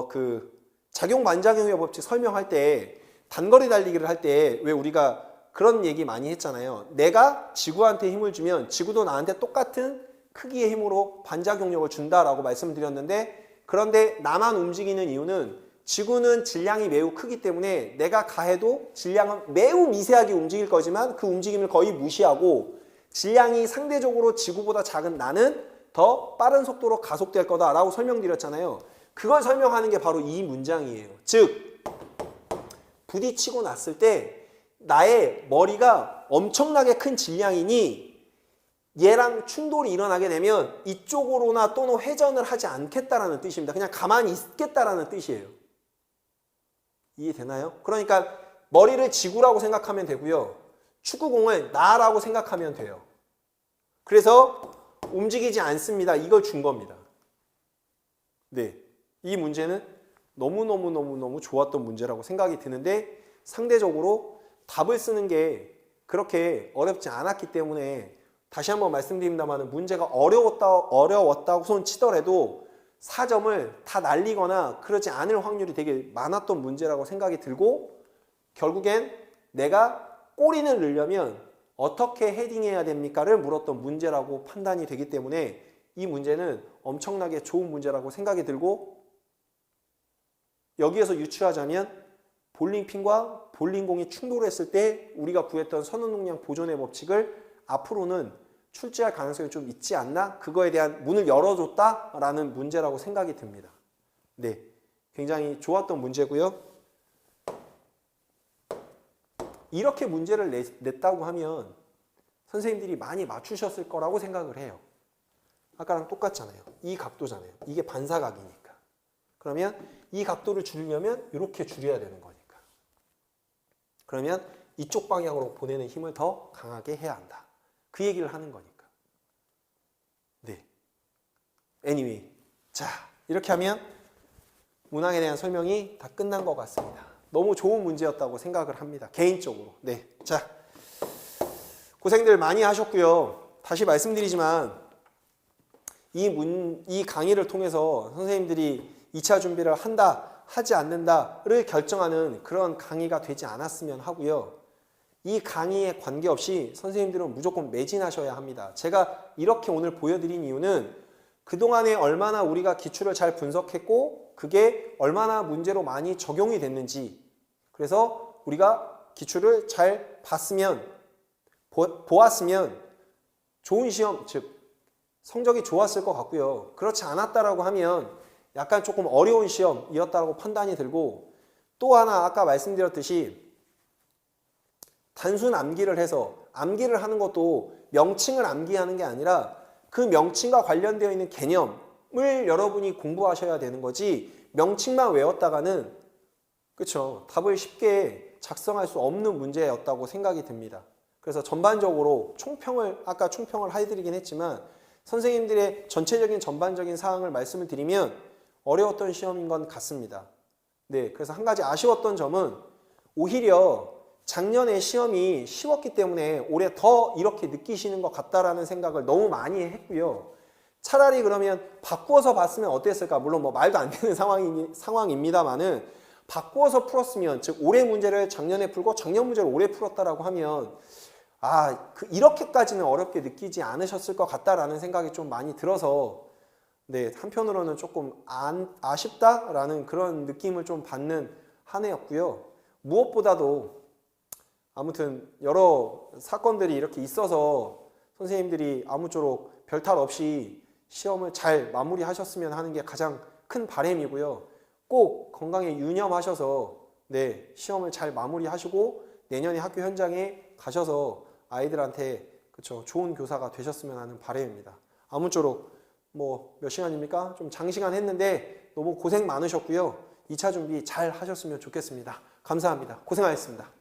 그 작용 반작용의 법칙 설명할 때 단거리 달리기를 할 때 왜 우리가 그런 얘기 많이 했잖아요. 내가 지구한테 힘을 주면 지구도 나한테 똑같은 크기의 힘으로 반작용력을 준다라고 말씀드렸는데 그런데 나만 움직이는 이유는 지구는 질량이 매우 크기 때문에 내가 가해도 질량은 매우 미세하게 움직일 거지만 그 움직임을 거의 무시하고 질량이 상대적으로 지구보다 작은 나는 더 빠른 속도로 가속될 거다라고 설명드렸잖아요. 그걸 설명하는 게 바로 이 문장이에요. 즉 부딪히고 났을 때 나의 머리가 엄청나게 큰 질량이니 얘랑 충돌이 일어나게 되면 이쪽으로나 또는 회전을 하지 않겠다라는 뜻입니다. 그냥 가만히 있겠다라는 뜻이에요. 이해되나요? 그러니까 머리를 지구라고 생각하면 되고요. 축구공을 나라고 생각하면 돼요. 그래서 움직이지 않습니다. 이걸 준 겁니다. 네, 이 문제는 너무 좋았던 문제라고 생각이 드는데 상대적으로 답을 쓰는 게 그렇게 어렵지 않았기 때문에 다시 한번 말씀드립니다만 문제가 어려웠다고 손 치더라도 4점을 다 날리거나 그러지 않을 확률이 되게 많았던 문제라고 생각이 들고 결국엔 내가 꼬리를 넣으려면 어떻게 헤딩해야 됩니까를 물었던 문제라고 판단이 되기 때문에 이 문제는 엄청나게 좋은 문제라고 생각이 들고 여기에서 유추하자면 볼링핀과 볼링공이 충돌했을 때 우리가 구했던 선운동량 보존의 법칙을 앞으로는 출제할 가능성이 좀 있지 않나? 그거에 대한 문을 열어줬다라는 문제라고 생각이 듭니다. 네, 굉장히 좋았던 문제고요. 이렇게 문제를 냈다고 하면 선생님들이 많이 맞추셨을 거라고 생각을 해요. 아까랑 똑같잖아요. 이 각도잖아요. 이게 반사각이니까. 그러면 이 각도를 줄이려면 이렇게 줄여야 되는 거니까. 그러면 이쪽 방향으로 보내는 힘을 더 강하게 해야 한다. 그 얘기를 하는 거니까. 네. Anyway, 자, 이렇게 하면 문항에 대한 설명이 다 끝난 것 같습니다. 너무 좋은 문제였다고 생각을 합니다. 개인적으로. 네. 자, 고생들 많이 하셨고요. 다시 말씀드리지만 이 강의를 통해서 선생님들이 2차 준비를 한다, 하지 않는다를 결정하는 그런 강의가 되지 않았으면 하고요. 이 강의에 관계없이 선생님들은 무조건 매진하셔야 합니다. 제가 이렇게 오늘 보여드린 이유는 그동안에 얼마나 우리가 기출을 잘 분석했고 그게 얼마나 문제로 많이 적용이 됐는지, 그래서 우리가 기출을 잘 보았으면 좋은 시험, 즉 성적이 좋았을 것 같고요. 그렇지 않았다라고 하면 약간 조금 어려운 시험이었다고 판단이 들고, 또 하나 아까 말씀드렸듯이 단순 암기를 해서, 암기를 하는 것도 명칭을 암기하는 게 아니라 그 명칭과 관련되어 있는 개념을 여러분이 공부하셔야 되는 거지, 명칭만 외웠다가는 그렇죠, 답을 쉽게 작성할 수 없는 문제였다고 생각이 듭니다. 그래서 전반적으로 아까 총평을 해드리긴 했지만 선생님들의 전체적인 전반적인 사항을 말씀을 드리면 어려웠던 시험인 건 같습니다. 네, 그래서 한 가지 아쉬웠던 점은 오히려 작년에 시험이 쉬웠기 때문에 올해 더 이렇게 느끼시는 것 같다라는 생각을 너무 많이 했고요. 차라리 그러면 바꾸어서 봤으면 어땠을까? 물론 뭐 말도 안 되는 상황입니다만은 바꾸어서 풀었으면, 즉 올해 문제를 작년에 풀고 작년 문제를 올해 풀었다라고 하면 이렇게까지는 어렵게 느끼지 않으셨을 것 같다라는 생각이 좀 많이 들어서, 네, 한편으로는 조금 아쉽다라는 그런 느낌을 좀 받는 한 해였고요. 무엇보다도 아무튼 여러 사건들이 이렇게 있어서 선생님들이 아무쪼록 별탈 없이 시험을 잘 마무리하셨으면 하는 게 가장 큰 바람이고요. 꼭 건강에 유념하셔서 네, 시험을 잘 마무리하시고 내년에 학교 현장에 가셔서 아이들한테 그쵸, 좋은 교사가 되셨으면 하는 바람입니다. 아무쪼록 뭐 몇 시간입니까? 좀 장시간 했는데 너무 고생 많으셨고요. 2차 준비 잘 하셨으면 좋겠습니다. 감사합니다. 고생하셨습니다.